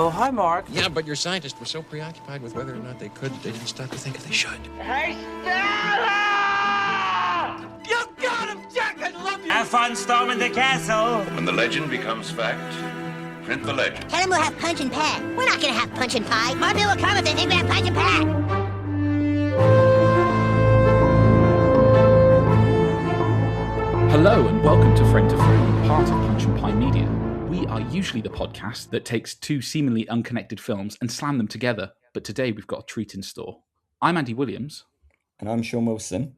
Oh, hi, Mark. Yeah, but your scientists were so preoccupied with whether or not they could, they didn't stop to think if they should. Hey, Stella! You got him, Jack! I love you! Have fun storming the castle. When the legend becomes fact, print the legend. Tell them we'll have punch and pack. We're not gonna have punch and pie. My bill will come if they think we have punch and pack. Hello and welcome to Friend to Friend, part of Punch and Pie Media. We are usually the podcast that takes two seemingly unconnected films and slam them together, but today we've got a treat in store. I'm Andy Williams. And I'm Sean Wilson.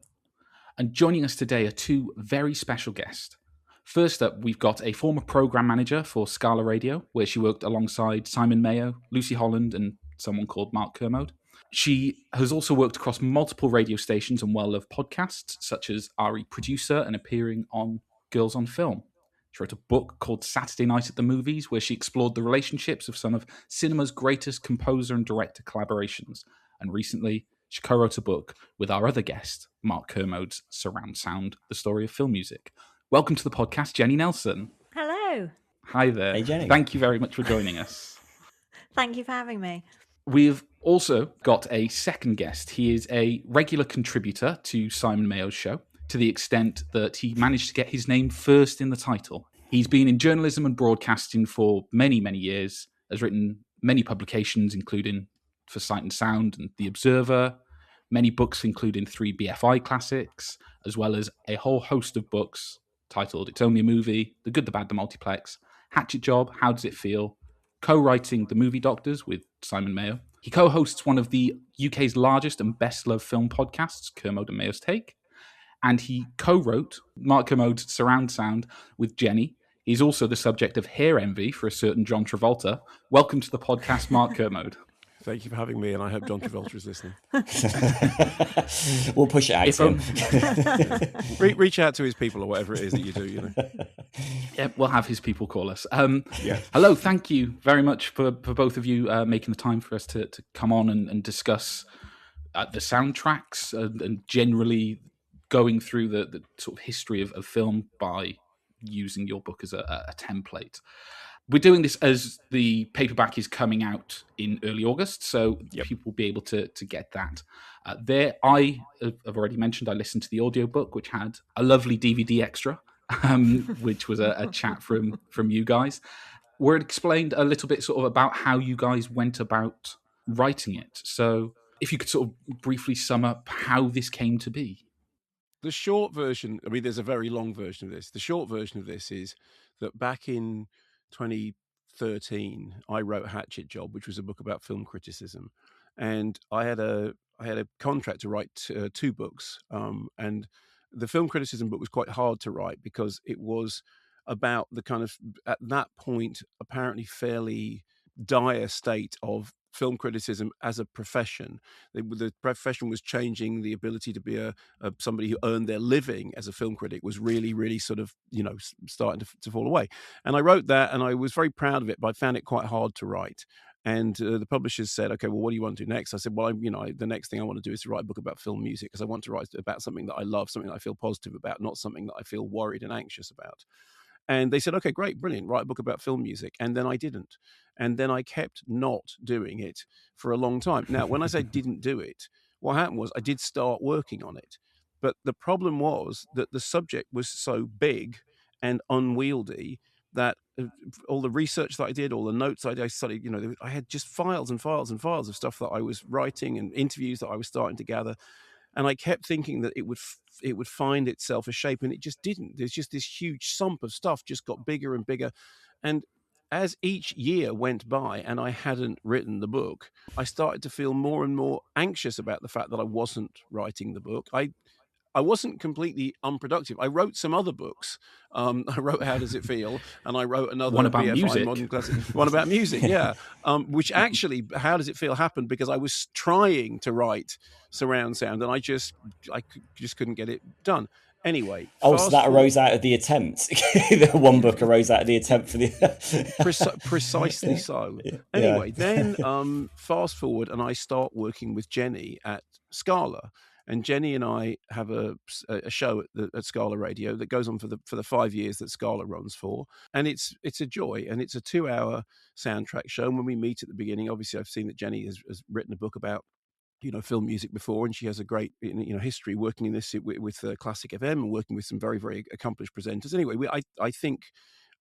And joining us today are two very special guests. First up, we've got a former programme manager for Scala Radio, where she worked alongside Simon Mayo, Lucy Holland, and someone called Mark Kermode. She has also worked across multiple radio stations and well-loved podcasts, such as RE Producer and appearing on Girls on Film. She wrote a book called Saturday Night at the Movies, where she explored the relationships of some of cinema's greatest composer and director collaborations. And recently, she co-wrote a book with our other guest, Mark Kermode's Surround Sound, the story of film music. Welcome to the podcast, Jenny Nelson. Hello. Hi there. Hey, Jenny. Thank you very much for joining us. Thank you for having me. We've also got a second guest. He is a regular contributor to Simon Mayo's show, to the extent that he managed to get his name first in the title. He's been in journalism and broadcasting for many, many years, has written many publications, including for Sight and Sound and The Observer, many books, including 3 BFI classics, as well as a whole host of books titled It's Only a Movie, The Good, the Bad, the Multiplex, Hatchet Job, How Does It Feel, co-writing The Movie Doctors with Simon Mayo. He co-hosts one of the UK's largest and best-loved film podcasts, Kermode and Mayo's Take, and he co-wrote Mark Kermode's Surround Sound with Jenny. He's also the subject of hair envy for a certain John Travolta. Welcome to the podcast, Mark Kermode. Thank you for having me, and I hope John Travolta is listening. We'll push it out to him. Reach out to his people or whatever it is that you do, you know. Yeah, we'll have his people call us. Yeah. Hello, thank you very much for both of you making the time for us to come on and discuss the soundtracks and generally going through the sort of history of film by using your book as a template. We're doing this as the paperback is coming out in early August, so people will be able to get that. I have already mentioned I listened to the audiobook, which had a lovely DVD extra, which was a chat from you guys, where it explained a little bit sort of about how you guys went about writing it. So if you could sort of briefly sum up how this came to be. The short version, I mean, there's a very long version of this. The short version of this is that back in 2013, I wrote Hatchet Job, which was a book about film criticism, and I had a contract to write 2 books, and the film criticism book was quite hard to write because it was about the kind of, at that point, apparently fairly dire state of film criticism as a profession. The profession was changing. The ability to be somebody who earned their living as a film critic was really, really sort of, starting to fall away. And I wrote that, and I was very proud of it, but I found it quite hard to write. And the publishers said, "Okay, well, what do you want to do next?" I said, "Well, the next thing I want to do is to write a book about film music, because I want to write about something that I love, something that I feel positive about, not something that I feel worried and anxious about." And they said, "Okay, great, brilliant, write a book about film music." And then I didn't. And then I kept not doing it for a long time. Now, when I say didn't do it, what happened was I did start working on it. But the problem was that the subject was so big and unwieldy that all the research that I did, all the notes I studied, I had just files and files and files of stuff that I was writing and interviews that I was starting to gather. And I kept thinking that it would find itself a shape, and it just didn't. There's just this huge sump of stuff just got bigger and bigger. And as each year went by and I hadn't written the book, I started to feel more and more anxious about the fact that I wasn't writing the book. I wasn't completely unproductive. I wrote some other books. I wrote How Does It Feel? And I wrote another one about BFI music. Modern Classic. One about music, yeah. Which actually, How Does It Feel happened because I was trying to write surround sound, and I just couldn't get it done. Anyway. So that arose out of the attempt. The one book arose out of the attempt for the... Precisely so. Anyway, then fast forward, and I start working with Jenny at Scala. And Jenny and I have a show at Scala Radio that goes on for the 5 years that Scala runs for, and it's a joy, and it's a 2-hour soundtrack show. And when we meet at the beginning, obviously I've seen that Jenny has written a book about film music before, and she has a great history working in this with Classic FM and working with some very, very accomplished presenters. Anyway, I think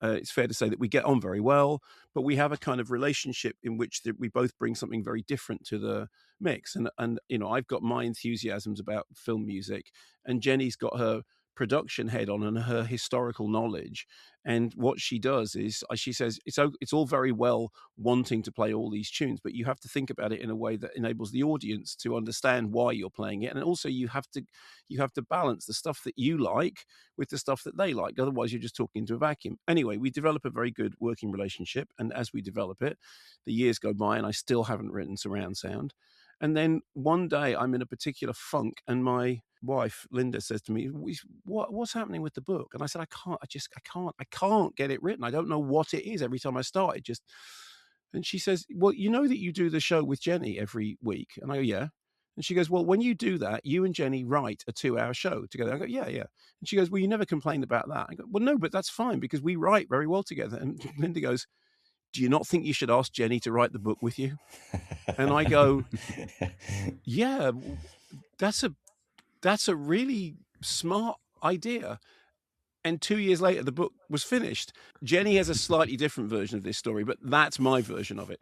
it's fair to say that we get on very well, but we have a kind of relationship in which we both bring something very different to the mix. And I've got my enthusiasms about film music, and Jenny's got her production head on and her historical knowledge. And what she does is she says it's all very well wanting to play all these tunes, but you have to think about it in a way that enables the audience to understand why you're playing it. And also you have to balance the stuff that you like with the stuff that they like. Otherwise you're just talking into a vacuum. Anyway, we develop a very good working relationship, and as we develop it, the years go by and I still haven't written surround sound. And then one day I'm in a particular funk, and my wife Linda says to me, what's happening with the book? And I said, I can't get it written. I don't know what it is. Every time I start it just. And she says, well, you know that you do the show with Jenny every week? And I go, yeah. And she goes, well, when you do that, you and Jenny write a 2-hour show together. I go, yeah. And she goes, well, you never complain about that. I go, well, no, but that's fine because we write very well together. And Linda goes, do you not think you should ask Jenny to write the book with you? And I go, yeah, that's a really smart idea. And 2 years later, the book was finished. Jenny has a slightly different version of this story, but that's my version of it.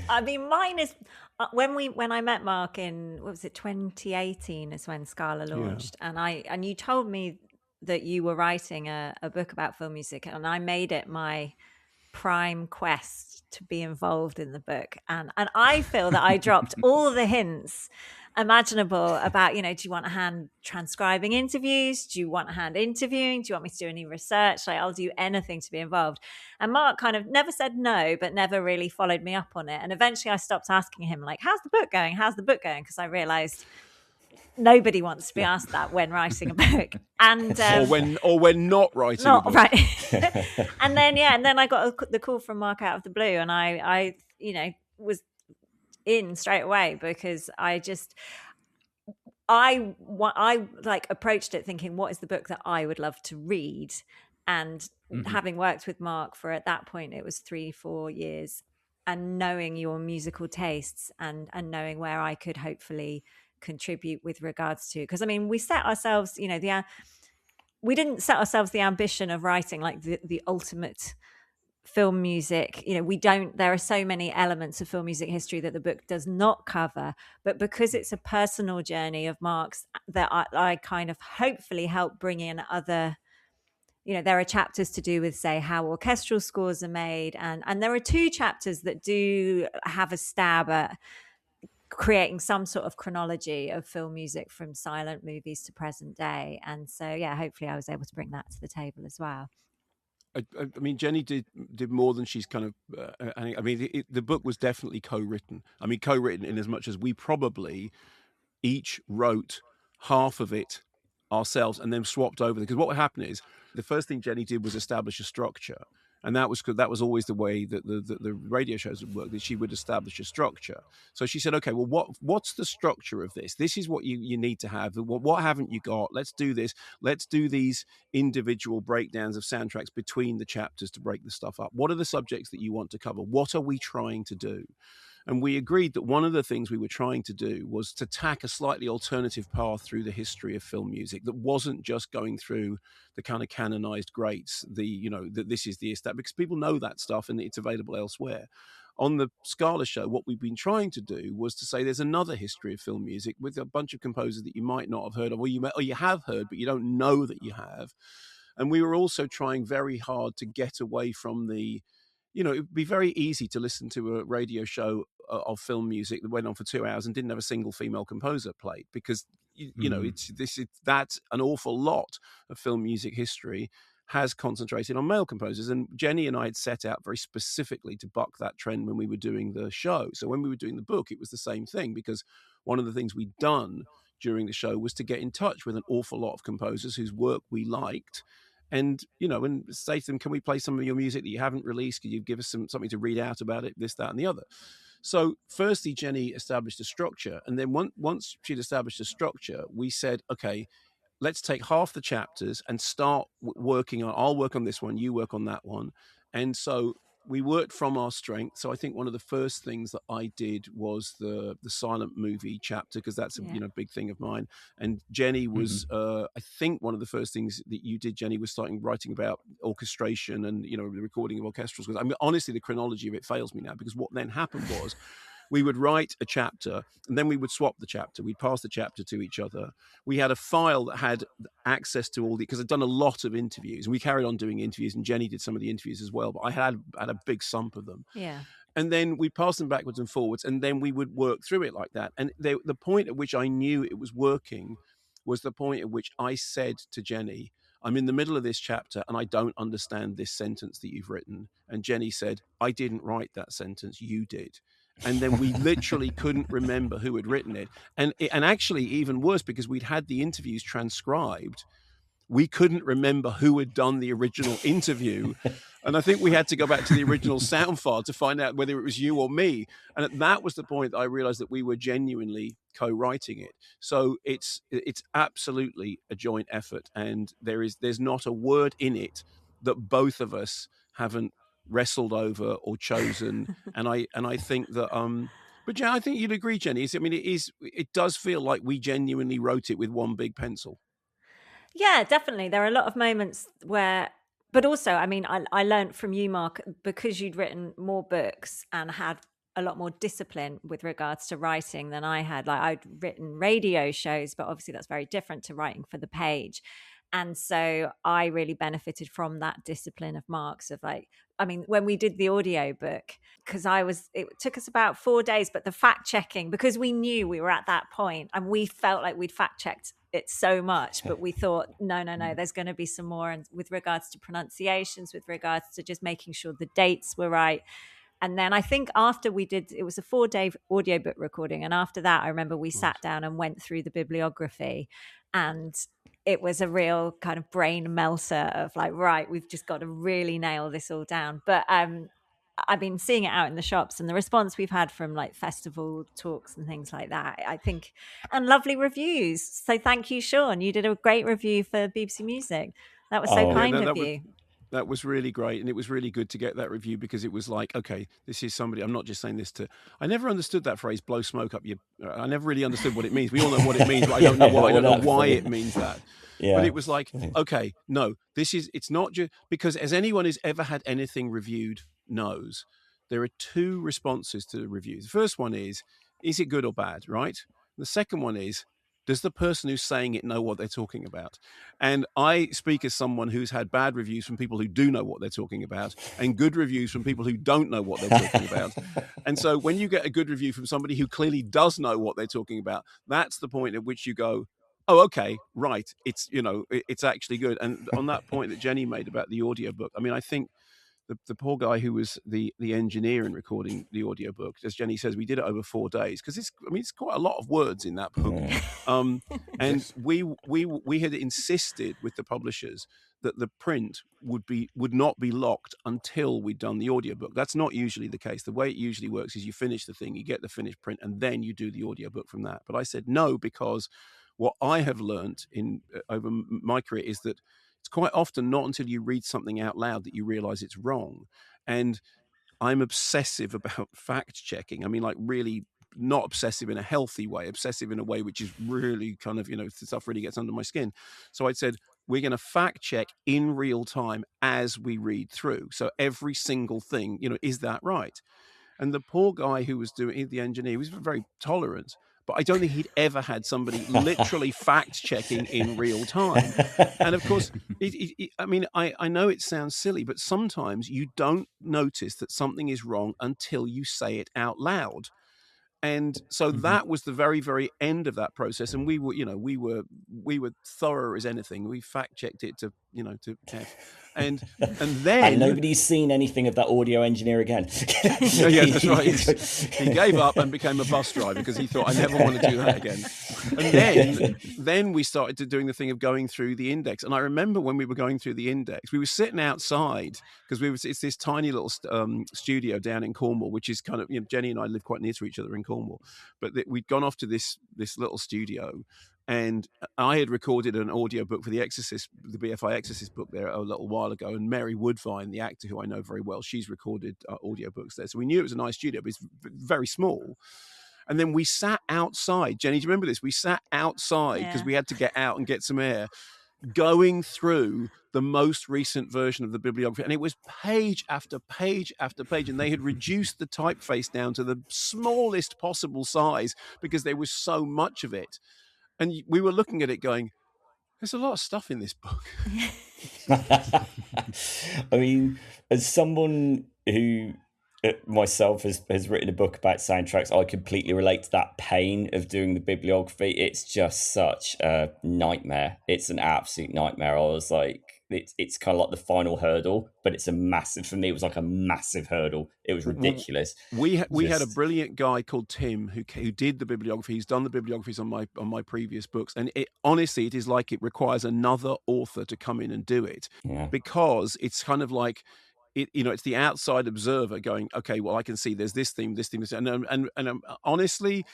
I mean, mine is when I met Mark in, what was it, 2018 is when Scala launched. Yeah. And you told me that you were writing a book about film music, and I made it my prime quest to be involved in the book. And I feel that I dropped all the hints imaginable about, do you want a hand transcribing interviews? Do you want a hand interviewing? Do you want me to do any research? Like, I'll do anything to be involved. And Mark kind of never said no, but never really followed me up on it. And eventually I stopped asking him, like, how's the book going? How's the book going? Because I realized nobody wants to be asked that when writing a book, and or when not writing a book. Right. and then I got the call from Mark out of the blue, and I was in straight away because I approached it thinking, what is the book that I would love to read? And having worked with Mark for, at that point, it was 3-4 years, and knowing your musical tastes and knowing where I could hopefully contribute with regards to, because I mean, we set ourselves, we didn't set ourselves the ambition of writing like the ultimate film music. There are so many elements of film music history that the book does not cover, but because it's a personal journey of Mark's, that I kind of hopefully help bring in other, there are chapters to do with, say, how orchestral scores are made, and there are 2 chapters that do have a stab at creating some sort of chronology of film music from silent movies to present day. And so, yeah, hopefully I was able to bring that to the table as well. I mean, Jenny did more than she's kind of. The book was definitely co-written. I mean, co-written in as much as we probably each wrote half of it ourselves and then swapped over. Because what would happen is the first thing Jenny did was establish a structure, and that was always the way that the radio shows would work. That she would establish a structure. So she said, "Okay, well, what's the structure of this? This is what you need to have. What haven't you got? Let's do this. Let's do these individual breakdowns of soundtracks between the chapters to break the stuff up. What are the subjects that you want to cover? What are we trying to do?" And we agreed that one of the things we were trying to do was to tack a slightly alternative path through the history of film music that wasn't just going through the kind of canonized greats, that this is the established, because people know that stuff and it's available elsewhere. On the Scala show, what we've been trying to do was to say there's another history of film music with a bunch of composers that you might not have heard of, or you have heard, but you don't know that you have. And we were also trying very hard to get away from the, it would be very easy to listen to a radio show of film music that went on for 2 hours and didn't have a single female composer played, because that's an awful lot of film music history has concentrated on male composers. And Jenny and I had set out very specifically to buck that trend when we were doing the show. So when we were doing the book, it was the same thing, because one of the things we'd done during the show was to get in touch with an awful lot of composers whose work we liked, and and say to them, can we play some of your music that you haven't released? Could you give us something to read out about it, this, that, and the other? So firstly, Jenny established a structure. And then once she'd established a structure, we said, okay, let's take half the chapters and start working on, I'll work on this one, you work on that one. And so we worked from our strength. So I think one of the first things that I did was the silent movie chapter, because that's a big thing of mine. And Jenny was, I think one of the first things that you did, Jenny, was starting writing about orchestration and, the recording of orchestrals. Because I mean, honestly, the chronology of it fails me now, because what then happened was we would write a chapter and then we would swap the chapter. We'd pass the chapter to each other. We had a file that had access to all because I'd done a lot of interviews, and we carried on doing interviews, and Jenny did some of the interviews as well, but I had a big sump of them. Yeah. And then we passed them backwards and forwards, and then we would work through it like that. And the point at which I knew it was working was the point at which I said to Jenny, I'm in the middle of this chapter and I don't understand this sentence that you've written. And Jenny said, I didn't write that sentence, you did. And then we literally couldn't remember who had written it. And actually even worse, because we'd had the interviews transcribed, we couldn't remember who had done the original interview. And I think we had to go back to the original sound file to find out whether it was you or me. And that was the point that I realized that we were genuinely co-writing it. So it's absolutely a joint effort. And there's not a word in it that both of us haven't wrestled over or chosen. And I think that but yeah, I think you'd agree, Jenny. I mean, it does feel like we genuinely wrote it with one big pencil. Yeah, definitely. There are a lot of moments where, but also, I mean, I learned from you, Mark, because you'd written more books and had a lot more discipline with regards to writing than I had. Like, I'd written radio shows, but obviously that's very different to writing for the page. And so I really benefited from that discipline of Mark's of like, I mean, when we did the audio book, because it took us about 4 days, but the fact checking, because we knew we were at that point and we felt like we'd fact checked it so much, but we thought, no, there's going to be some more. And with regards to pronunciations, with regards to just making sure the dates were right. And then I think after we did, it was a 4-day audiobook recording. And after that, I remember we sat down and went through the bibliography, and it was a real kind of brain melter of like, right, we've just got to really nail this all down. But I've been seeing it out in the shops, and the response we've had from like festival talks and things like that, I think, and lovely reviews. So thank you, Sean. You did a great review for BBC Music. That was so kind of you. That was really great. And it was really good to get that review, because it was like, okay, this is somebody, I'm not just saying this to, I never understood that phrase, blow smoke up your, I never really understood what it means. We all know what it means, but I don't know why it means that. Yeah. But it was like, okay, no, it's not just, because as anyone who's ever had anything reviewed knows, there are two responses to the reviews. The first one is it good or bad, right? The second one is, does the person who's saying it know what they're talking about? And I speak as someone who's had bad reviews from people who do know what they're talking about, and good reviews from people who don't know what they're talking about. And so when you get a good review from somebody who clearly does know what they're talking about, that's the point at which you go, oh, okay, right. It's, it's actually good. And on that point that Jenny made about the audiobook, I mean, I think the poor guy who was the engineer in recording the audiobook, as Jenny says, we did it over 4 days, because it's quite a lot of words in that book. And we had insisted with the publishers that the print would not be locked until we'd done the audiobook. That's not usually the case. The way it usually works is you finish the thing, you get the finished print, and then you do the audiobook from that. But I said no, because what I have learned over my career is that it's quite often not until you read something out loud that you realize it's wrong. And I'm obsessive about fact checking. I mean, like, really not obsessive in a healthy way, obsessive in a way which is really kind of, stuff really gets under my skin. So I said, we're going to fact check in real time as we read through. So every single thing, is that right? And the poor guy who was doing the engineer was very tolerant, but I don't think he'd ever had somebody literally fact-checking in real time. And of course, I know it sounds silly, but sometimes you don't notice that something is wrong until you say it out loud. And so that was the very, very end of that process. And we were thorough as anything. We fact-checked it to to F. And then and nobody's seen anything of that audio engineer again. Yeah, that's right. He gave up and became a bus driver because he thought, I never want to do that again. And then we started doing the thing of going through the index. And I remember when we were going through the index, we were sitting outside because it's this tiny little studio down in Cornwall, which is kind of, Jenny and I live quite near to each other in Cornwall, but we'd gone off to this little studio. And I had recorded an audiobook for The Exorcist, the BFI Exorcist book there a little while ago. And Mary Woodvine, the actor who I know very well, she's recorded audiobooks there. So we knew it was a nice studio, but it's very small. And then we sat outside. Jenny, do you remember this? We sat outside because we had to get out and get some air, going through the most recent version of the bibliography. And it was page after page after page. And they had reduced the typeface down to the smallest possible size because there was so much of it. And we were looking at it going, there's a lot of stuff in this book. I mean, as someone who myself has written a book about soundtracks, I completely relate to that pain of doing the bibliography. It's just such a nightmare. It's an absolute nightmare. I was like, it's kind of like the final hurdle, but it's a massive, for me, it was like a massive hurdle. It was ridiculous. We had a brilliant guy called Tim who did the bibliography. He's done the bibliographies on my previous books. And honestly, it is like it requires another author to come in and do it because it's kind of like, it's the outside observer going, okay, well, I can see there's this theme, and honestly,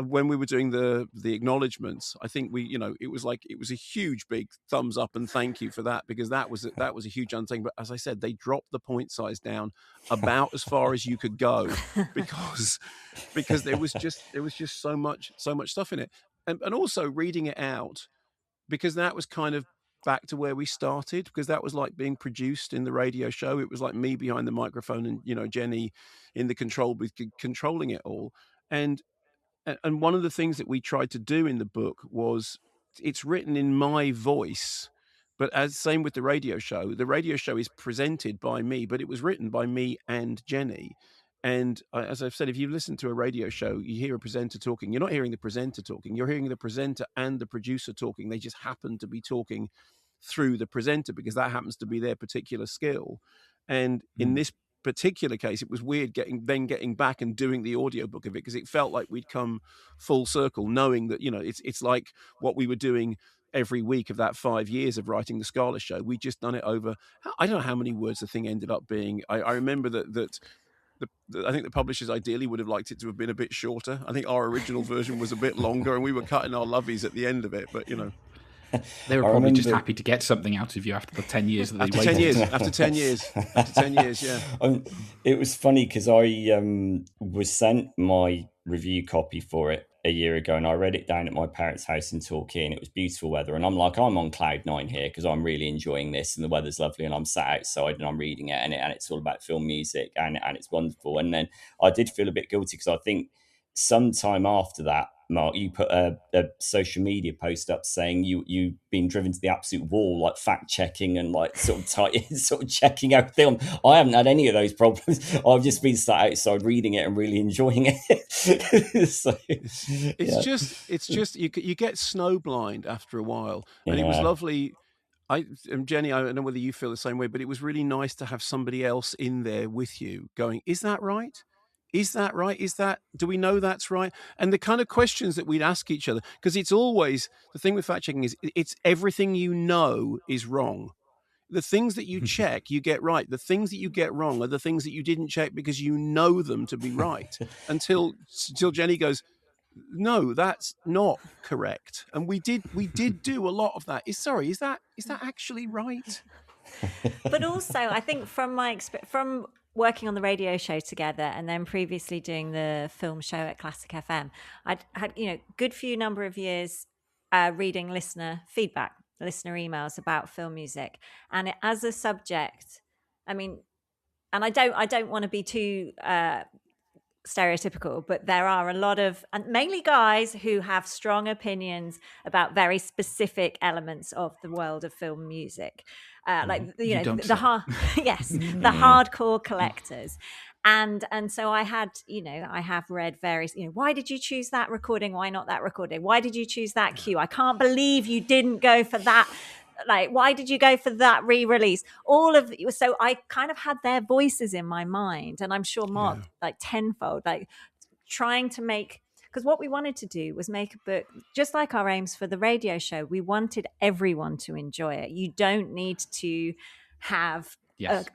when we were doing the acknowledgements, I think it was a huge big thumbs up and thank you for that, because that was a huge undertaking. But as I said, they dropped the point size down about as far as you could go because there was just so much stuff in it, and also reading it out, because that was kind of back to where we started, because that was like being produced in the radio show. It was like me behind the microphone and Jenny in the control booth controlling it all. And one of the things that we tried to do in the book was, it's written in my voice, but same with the radio show is presented by me, but it was written by me and Jenny. And as I've said, if you listen to a radio show, you hear a presenter talking, you're not hearing the presenter talking, you're hearing the presenter and the producer talking. They just happen to be talking through the presenter because that happens to be their particular skill. And in this particular case, it was weird getting back and doing the audiobook of it, because it felt like we'd come full circle, knowing that, it's like what we were doing every week of that 5 years of writing the Scarlet Show. We just done it over, I don't know how many words the thing ended up being. I remember that I think the publishers ideally would have liked it to have been a bit shorter. I think our original version was a bit longer, and we were cutting our loveys at the end of it. But they were probably just happy to get something out of you after the 10 years that they waited. After 10 years, yeah. It was funny because I was sent my review copy for it a year ago, and I read it down at my parents' house in Torquay, and it was beautiful weather, and I'm on cloud nine here because I'm really enjoying this, and the weather's lovely, and I'm sat outside and I'm reading it, and it's all about film music, and it's wonderful. And then I did feel a bit guilty because I think sometime after that, Mark, you put a social media post up saying you've been driven to the absolute wall, like fact checking and like sort of checking everything. I haven't had any of those problems. I've just been sat outside reading it and really enjoying it. So, it's just you get snow blind after a while, and it was lovely. Jenny, I don't know whether you feel the same way, but it was really nice to have somebody else in there with you going, is that right? Is that right? Do we know that's right? And the kind of questions that we'd ask each other, because it's always, the thing with fact checking is it's everything is wrong. The things that you check, you get right. The things that you get wrong are the things that you didn't check because you know them to be right. until Jenny goes, no, that's not correct. And we did do a lot of that. Is that actually right? But also, I think from my experience, from working on the radio show together, and then previously doing the film show at Classic FM, I'd had good few number of years reading listener feedback, listener emails about film music, and as a subject, I mean, and I don't want to be too stereotypical, but there are a lot of, and mainly guys, who have strong opinions about very specific elements of the world of film music. The hardcore collectors, and so I have read various. Why did you choose that recording? Why not that recording? Why did you choose that cue? I can't believe you didn't go for that Like, why did you go for that re-release? All of so I kind of had their voices in my mind, and I'm sure Mark like tenfold, like trying to make, because what we wanted to do was make a book just like our aims for the radio show. We wanted everyone to enjoy it. You don't need to have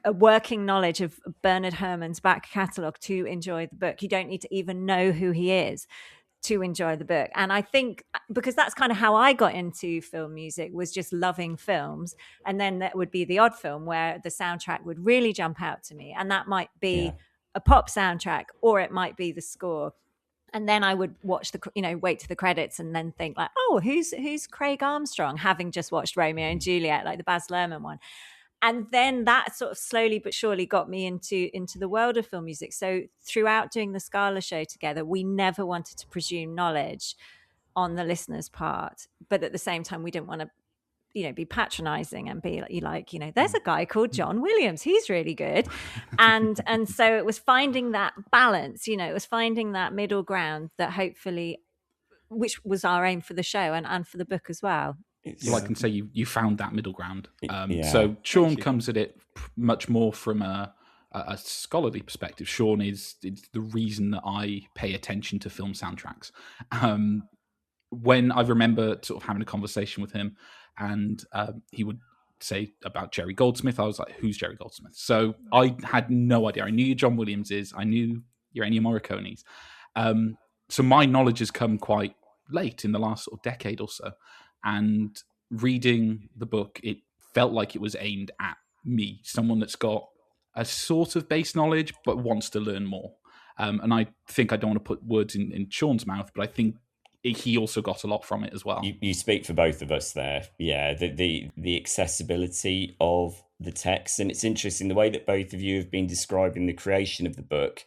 a working knowledge of Bernard Herrmann's back catalogue to enjoy the book. You don't need to even know who he is to enjoy the book. And I think because that's kind of how I got into film music, was just loving films. And then that would be the odd film where the soundtrack would really jump out to me. And that might be a pop soundtrack, or it might be the score. And then I would watch wait to the credits and then think like, oh, who's Craig Armstrong, having just watched Romeo and Juliet, like the Baz Luhrmann one. And then that sort of slowly but surely got me into the world of film music. So throughout doing the Scala show together, we never wanted to presume knowledge on the listener's part. But at the same time, we didn't want to, be patronizing and be like, there's a guy called John Williams. He's really good. And so it was finding that balance, it was finding that middle ground that hopefully, which was our aim for the show and for the book as well. Well, I can say you found that middle ground. So Sean comes at it much more from a scholarly perspective. Sean is the reason that I pay attention to film soundtracks. When I remember sort of having a conversation with him, and he would say about Jerry Goldsmith, I was like, who's Jerry Goldsmith? So I had no idea. I knew who John Williams is. I knew your Ennio Morricone's. So my knowledge has come quite late in the last sort of decade or so. And reading the book, it felt like it was aimed at me, someone that's got a sort of base knowledge but wants to learn more. And I think I don't want to put words in Sean's mouth, but I think he also got a lot from it as well. You speak for both of us there. Yeah, the accessibility of the text. And it's interesting the way that both of you have been describing the creation of the book.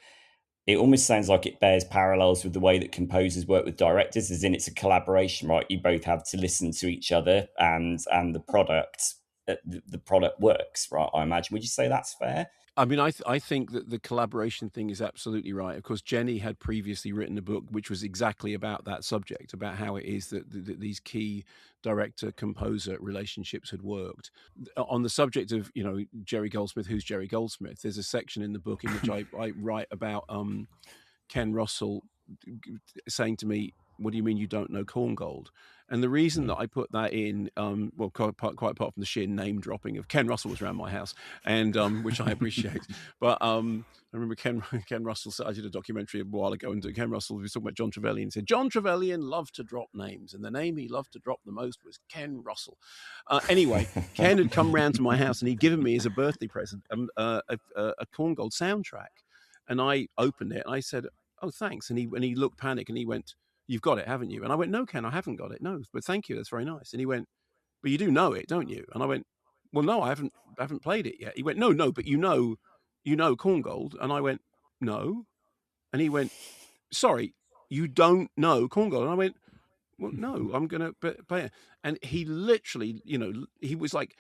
It almost sounds like it bears parallels with the way that composers work with directors, as in it's a collaboration, right? You both have to listen to each other, and the product works, right? I imagine. Would you say that's fair? I mean, I think that the collaboration thing is absolutely right. Of course, Jenny had previously written a book which was exactly about that subject, about how it is that these key director-composer relationships had worked. On the subject of, Jerry Goldsmith, who's Jerry Goldsmith, there's a section in the book in which I write about Ken Russell saying to me, what do you mean you don't know Korngold? And the reason that I put that in, quite apart from the sheer name dropping of Ken Russell was around my house, and which I appreciate. But I remember Ken Russell. I did a documentary a while ago, and Ken Russell was talking about John Trevelyan and said John Trevelyan loved to drop names, and the name he loved to drop the most was Ken Russell. Anyway, Ken had come round to my house, and he'd given me as a birthday present a Korngold soundtrack, and I opened it, and I said, "Oh, thanks," and he looked panicked, and he went, "You've got it, haven't you?" And I went, "No, Ken, I haven't got it. No, but thank you. That's very nice." And he went, "But you do know it, don't you?" And I went, "Well, no, I haven't played it yet." He went, No, but you know Korngold." And I went, "No." And he went, "Sorry, you don't know Korngold." And I went, "Well, no, I'm going to play it." And he literally, he was like,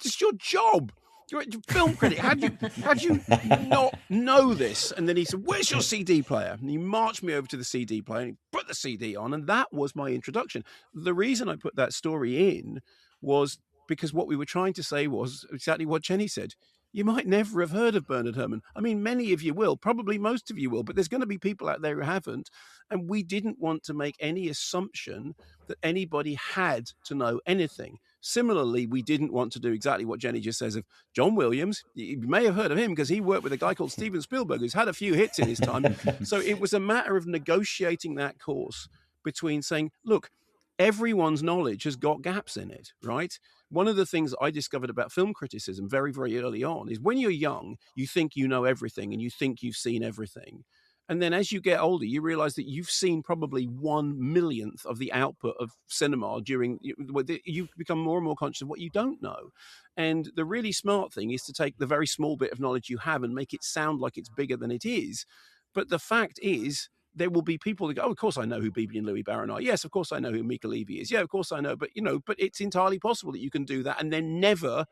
"It's your job. You're a film critic. How'd you not know this?" And then he said, "Where's your CD player?" And he marched me over to the CD player and he put the CD on. And that was my introduction. The reason I put that story in was because what we were trying to say was exactly what Jenny said. You might never have heard of Bernard Herrmann. I mean, many of you will, probably most of you will, but there's going to be people out there who haven't. And we didn't want to make any assumption that anybody had to know anything. Similarly, we didn't want to do exactly what Jenny just says of John Williams. You may have heard of him because he worked with a guy called Steven Spielberg, who's had a few hits in his time. So it was a matter of negotiating that course between saying, look, everyone's knowledge has got gaps in it, right? One of the things I discovered about film criticism very, very early on is when you're young, you think you know everything and you think you've seen everything. And then as you get older, you realize that you've seen probably 1/1,000,000th of the output of cinema you become more and more conscious of what you don't know. And the really smart thing is to take the very small bit of knowledge you have and make it sound like it's bigger than it is. But the fact is, there will be people that go, "Oh, of course I know who Bibi and Louis Barron are. Yes, of course I know who Mika Levy is. Yeah, of course I know." But, but it's entirely possible that you can do that and then never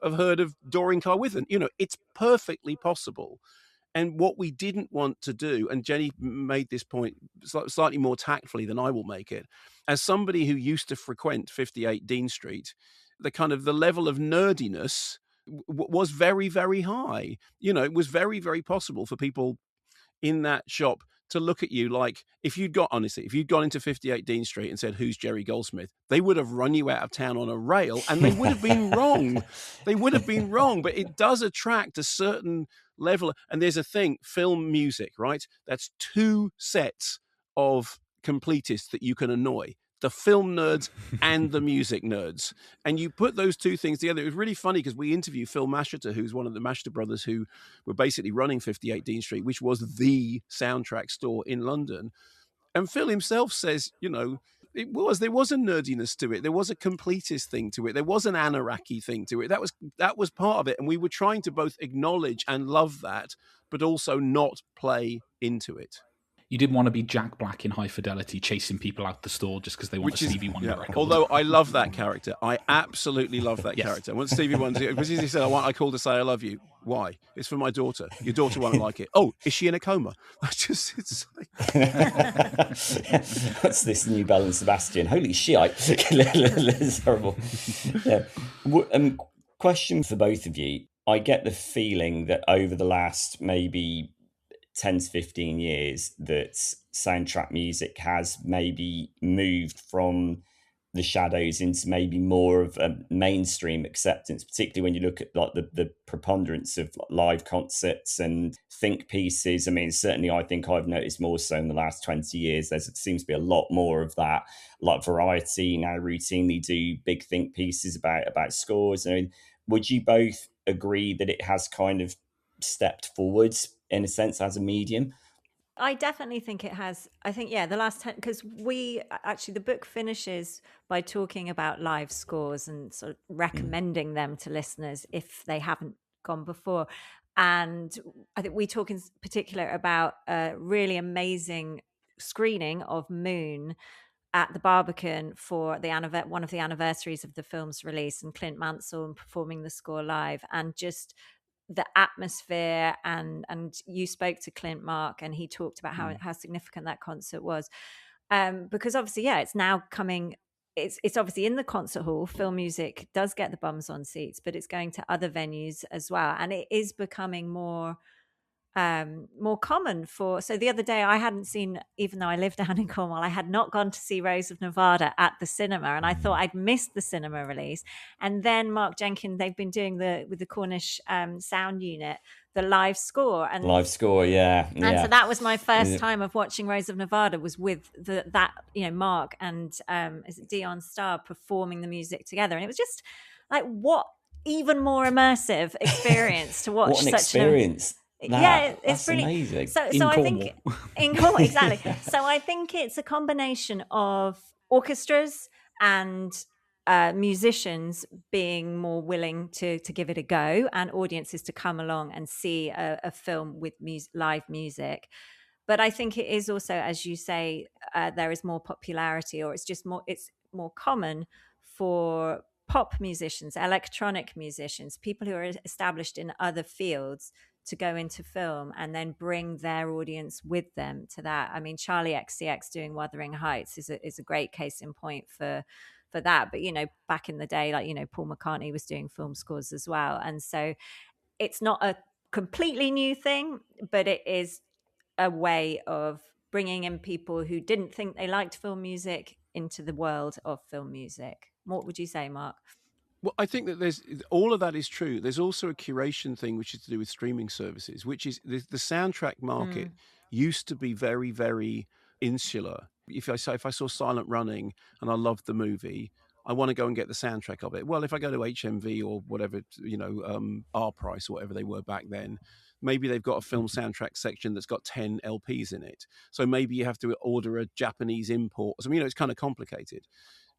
have heard of Doreen Carwithen. It's perfectly possible. And what we didn't want to do, and Jenny made this point slightly more tactfully than I will make it, as somebody who used to frequent 58 Dean Street, the kind of the level of nerdiness was very, very high. You know, it was very, very possible for people in that shop to look at you like, if you'd gone into 58 Dean Street and said, "Who's Jerry Goldsmith?" they would have run you out of town on a rail, and they would have been wrong. They would have been wrong, but it does attract a certain level. And there's a thing, film music, right? That's two sets of completists that you can annoy: the film nerds and the music nerds. And you put those two things together. It was really funny because we interviewed Phil Masheter, who's one of the Masheter brothers who were basically running 58 Dean Street, which was the soundtrack store in London. And Phil himself says, you know, there was a nerdiness to it. There was a completist thing to it. There was an Anaraki thing to it. That was part of it. And we were trying to both acknowledge and love that, but also not play into it. You didn't want to be Jack Black in High Fidelity chasing people out the store just because they want a Stevie Wonder record. Although I love that character. I absolutely love that character. When Stevie Wonder, because he said, I called to say I love you. Why? It's for my daughter. Your daughter won't like it. Oh, is she in a coma? It's What's this New Bell and Sebastian? Holy shit. It's horrible. Yeah. Question for both of you. I get the feeling that over the last maybe 10 to 15 years that soundtrack music has maybe moved from the shadows into maybe more of a mainstream acceptance, particularly when you look at like the preponderance of live concerts and think pieces. I mean, certainly I think I've noticed more so in the last 20 years. There seems to be a lot more of that, like Variety now routinely do big think pieces about scores. I mean, would you both agree that it has kind of stepped forwards in a sense as a medium? I definitely think it has. I think, the last 10, because the book finishes by talking about live scores and sort of recommending them to listeners if they haven't gone before. And I think we talk in particular about a really amazing screening of Moon at the Barbican for one of the anniversaries of the film's release, and Clint Mansell performing the score live, and just the atmosphere. And you spoke to Clint, Mark, and he talked about how significant that concert was, because obviously it's now coming, it's obviously in the concert hall. Film music does get the bums on seats, but it's going to other venues as well, and it is becoming more common so the other day I hadn't seen, even though I live down in Cornwall, I had not gone to see Rose of Nevada at the cinema, and I thought I'd missed the cinema release. And then Mark Jenkins, they've been doing with the Cornish sound unit, the live score. And so that was my first time of watching Rose of Nevada, was with Mark and is it Dion Starr performing the music together, and it was just like, what even more immersive experience to watch. What an experience. It's really amazing. So I think in Cornwall, exactly. So I think it's a combination of orchestras and musicians being more willing to give it a go, and audiences to come along and see a film with live music. But I think it is also, as you say, there is more popularity, or it's more common for pop musicians, electronic musicians, people who are established in other fields, to go into film and then bring their audience with them to that. I mean, Charlie XCX doing Wuthering Heights is a great case in point for that. But, back in the day, Paul McCartney was doing film scores as well. And so it's not a completely new thing, but it is a way of bringing in people who didn't think they liked film music into the world of film music. What would you say, Mark? Well, I think that there's all of that is true. There's also a curation thing, which is to do with streaming services, which is the soundtrack market used to be very, very insular. If I saw Silent Running and I loved the movie, I want to go and get the soundtrack of it. Well, if I go to HMV or whatever, R Price or whatever they were back then, maybe they've got a film soundtrack section that's got 10 LPs in it. So maybe you have to order a Japanese import. I mean, it's kind of complicated.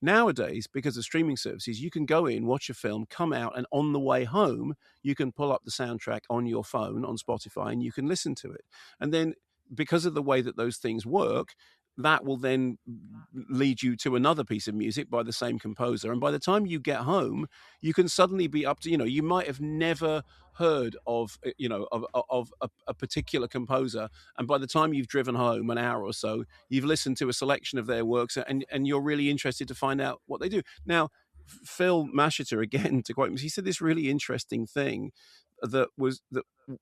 Nowadays, because of streaming services, you can go in, watch a film, come out, and on the way home, you can pull up the soundtrack on your phone, on Spotify, and you can listen to it. And then, because of the way that those things work, that will then lead you to another piece of music by the same composer. And by the time you get home, you can suddenly be up to, you might have never heard of a particular composer. And by the time you've driven home an hour or so, you've listened to a selection of their works, and you're really interested to find out what they do. Now, Phil Masheter, again, to quote him, he said this really interesting thing that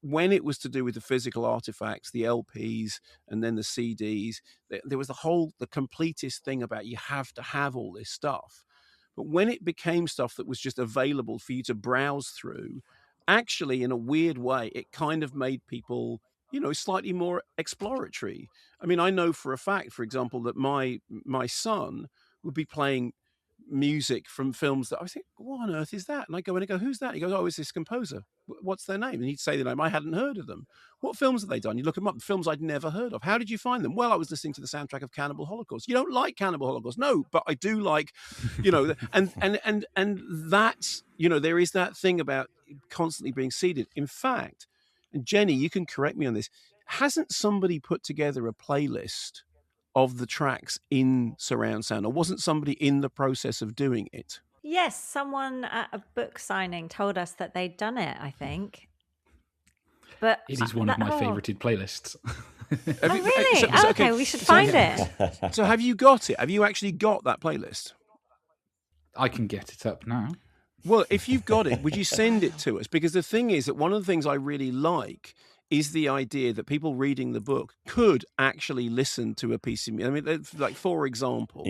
when it was to do with the physical artifacts, the LPs and then the CDs, there was the completist thing about you have to have all this stuff. But when it became stuff that was just available for you to browse through, actually, in a weird way, it kind of made people, slightly more exploratory. I mean, I know for a fact, for example, that my son would be playing music from films that I think, what on earth is that? And I go in and go, who's that? He goes, oh, it's this composer. What's their name? And he'd say the name. I hadn't heard of them. What films have they done? You look them up, films I'd never heard of. How did you find them? Well, I was listening to the soundtrack of Cannibal Holocaust. You don't like Cannibal Holocaust? No, but I do like, and that's, there is that thing about constantly being seeded. In fact, and Jenny, you can correct me on this, hasn't somebody put together a playlist of the tracks in surround sound, or wasn't somebody in the process of doing it? Yes, someone at a book signing told us that they'd done it, I think. But it is one of my favorited playlists. Really? Okay, we should find it. So have you got it? Have you actually got that playlist? I can get it up now. Well, if you've got it, would you send it to us? Because the thing is that one of the things I really like is the idea that people reading the book could actually listen to a piece of music. I mean, like, for example,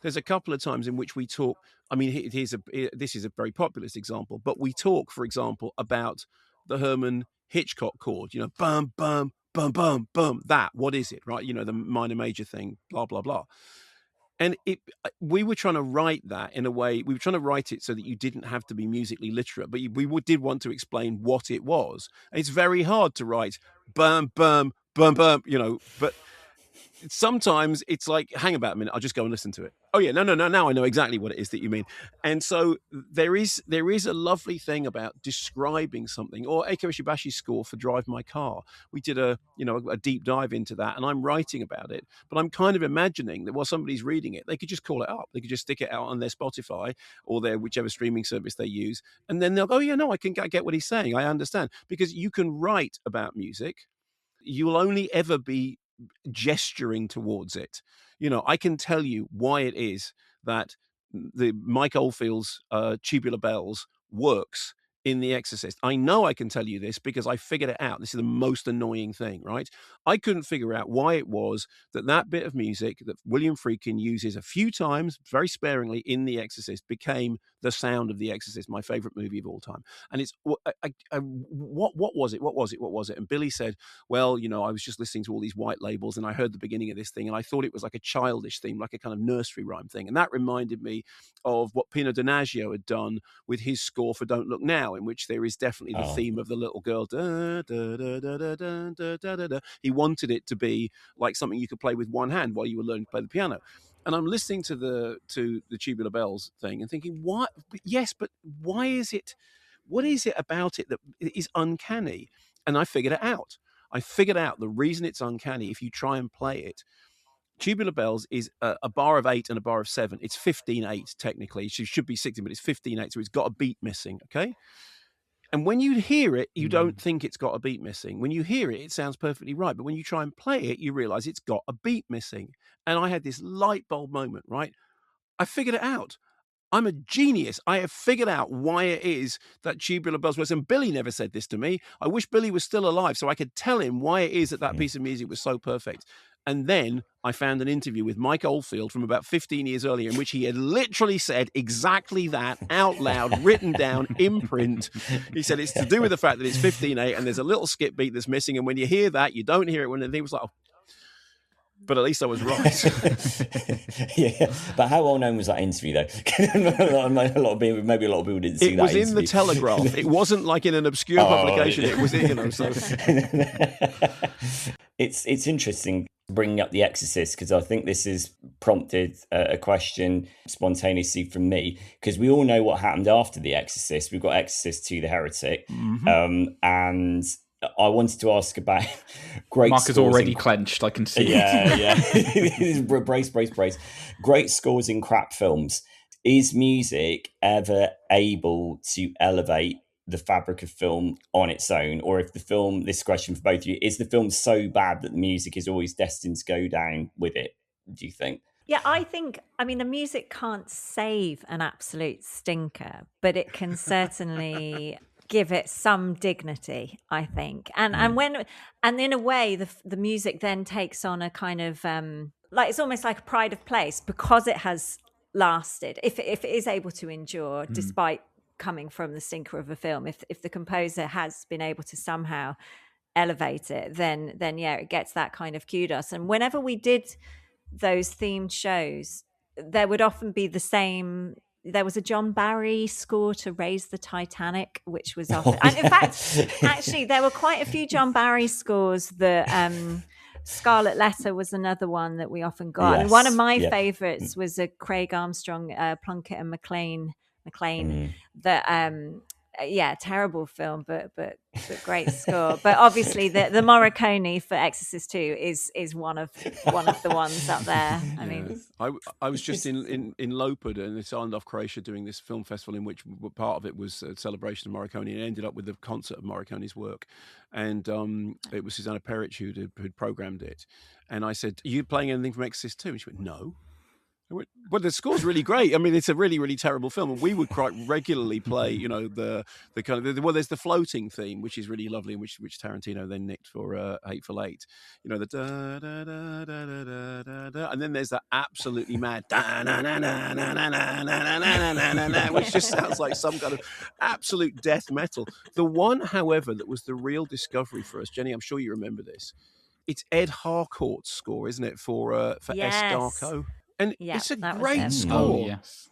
there's a couple of times in which we talk. I mean, this is a very populist example, but we talk, for example, about the Herman Hitchcock chord, bum, bum, bum, bum, bum, that, what is it, right? The minor major thing, blah, blah, blah. And we were trying to write that in a way, we were trying to write it so that you didn't have to be musically literate, but we did want to explain what it was. And it's very hard to write bum, bum, bum, bum, but sometimes it's like, hang about a minute, I'll just go and listen to it. Oh yeah, no, now I know exactly what it is that you mean. And so there is a lovely thing about describing something, or Eiko Ishibashi's score for Drive My Car. We did a deep dive into that, and I'm writing about it, but I'm kind of imagining that while somebody's reading it, they could just call it up. They could just stick it out on their Spotify or their whichever streaming service they use, and then they'll go, oh yeah, no, I get what he's saying. I understand. Because you can write about music. You'll only ever be gesturing towards it. I can tell you why it is that the Mike Oldfield's Tubular Bells works in The Exorcist. I know I can tell you this because I figured it out. This is the most annoying thing, right? I couldn't figure out why it was that bit of music that William Friedkin uses a few times, very sparingly, in The Exorcist became the sound of The Exorcist, my favorite movie of all time. And it's, what was it? What was it? And Billy said, well, I was just listening to all these white labels and I heard the beginning of this thing and I thought it was like a childish theme, like a kind of nursery rhyme thing. And that reminded me of what Pino Donaggio had done with his score for Don't Look Now, in which there is definitely the theme of the little girl. Da, da, da, da, da, da, da, da, da. He wanted it to be like something you could play with one hand while you were learning to play the piano. And I'm listening to the Tubular Bells thing and thinking, what? Yes, but why is it? What is it about it that is uncanny? And I figured it out. I figured out the reason it's uncanny. If you try and play it, Tubular Bells is a bar of 8 and a bar of 7. It's 15/8 technically. It should be 16, but it's 15/8, so it's got a beat missing. Okay. And when you hear it, you don't think it's got a beat missing. When you hear it, it sounds perfectly right. But when you try and play it, you realize it's got a beat missing. And I had this light bulb moment, right? I figured it out. I'm a genius. I have figured out why it is that Tubular Bells works. And Billy never said this to me. I wish Billy was still alive so I could tell him why it is that piece of music was so perfect. And then I found an interview with Mike Oldfield from about 15 years earlier in which he had literally said exactly that out loud, written down in print. He said it's to do with the fact that it's 15/8 and there's a little skip beat that's missing. And when you hear that, you don't hear it when he was like, oh. But at least I was right. Yeah, but how well known was that interview, though? maybe a lot of people didn't see that. It was interview. In the Telegraph. It wasn't like in an obscure publication. It was in, So it's interesting bringing up The Exorcist because I think this has prompted a question spontaneously from me because we all know what happened after The Exorcist. We've got Exorcist II: The Heretic, and I wanted to ask about great. Mark is already clenched. I can see. Yeah. brace. Great scores in crap films. Is music ever able to elevate the fabric of film on its own, or if the film? This question for both of you: is the film so bad that the music is always destined to go down with it? Do you think? Yeah, I think, I mean, the music can't save an absolute stinker, but it can certainly give it some dignity, I think. And in a way, the music then takes on a kind of like, it's almost like a pride of place because it has lasted. If it is able to endure, despite coming from the stinker of a film, if the composer has been able to somehow elevate it, then yeah, it gets that kind of kudos. And whenever we did those themed shows, there would often be the same. There was a John Barry score to Raise the Titanic, which was often, and in fact, actually, there were quite a few John Barry scores that Scarlet Letter was another one that we often got. Yes, and one of my favorites was a Craig Armstrong, Plunkett and McLean that terrible film, but great score. But obviously the Morricone for Exorcist 2 is one of the ones up there. I mean, I was just in Lopud in this island off Croatia doing this film festival in which part of it was a celebration of Morricone, and it ended up with the concert of Morricone's work. And it was Susanna Peric who'd programmed it. And I said, "Are you playing anything from Exorcist 2?" And she went, "No." Well, the score's really great. I mean, it's a really, really terrible film, and we would quite regularly play, the kind of there's the floating theme, which is really lovely, and which Tarantino then nicked for Hateful Eight. The da da da da da da da, and then there's that absolutely mad da na na na na na na na na na na, which just sounds like some kind of absolute death metal. The one, however, that was the real discovery for us, Jenny, I'm sure you remember this. It's Ed Harcourt's score, isn't it, for yes. Estarco? And it's a great score. Oh, yes.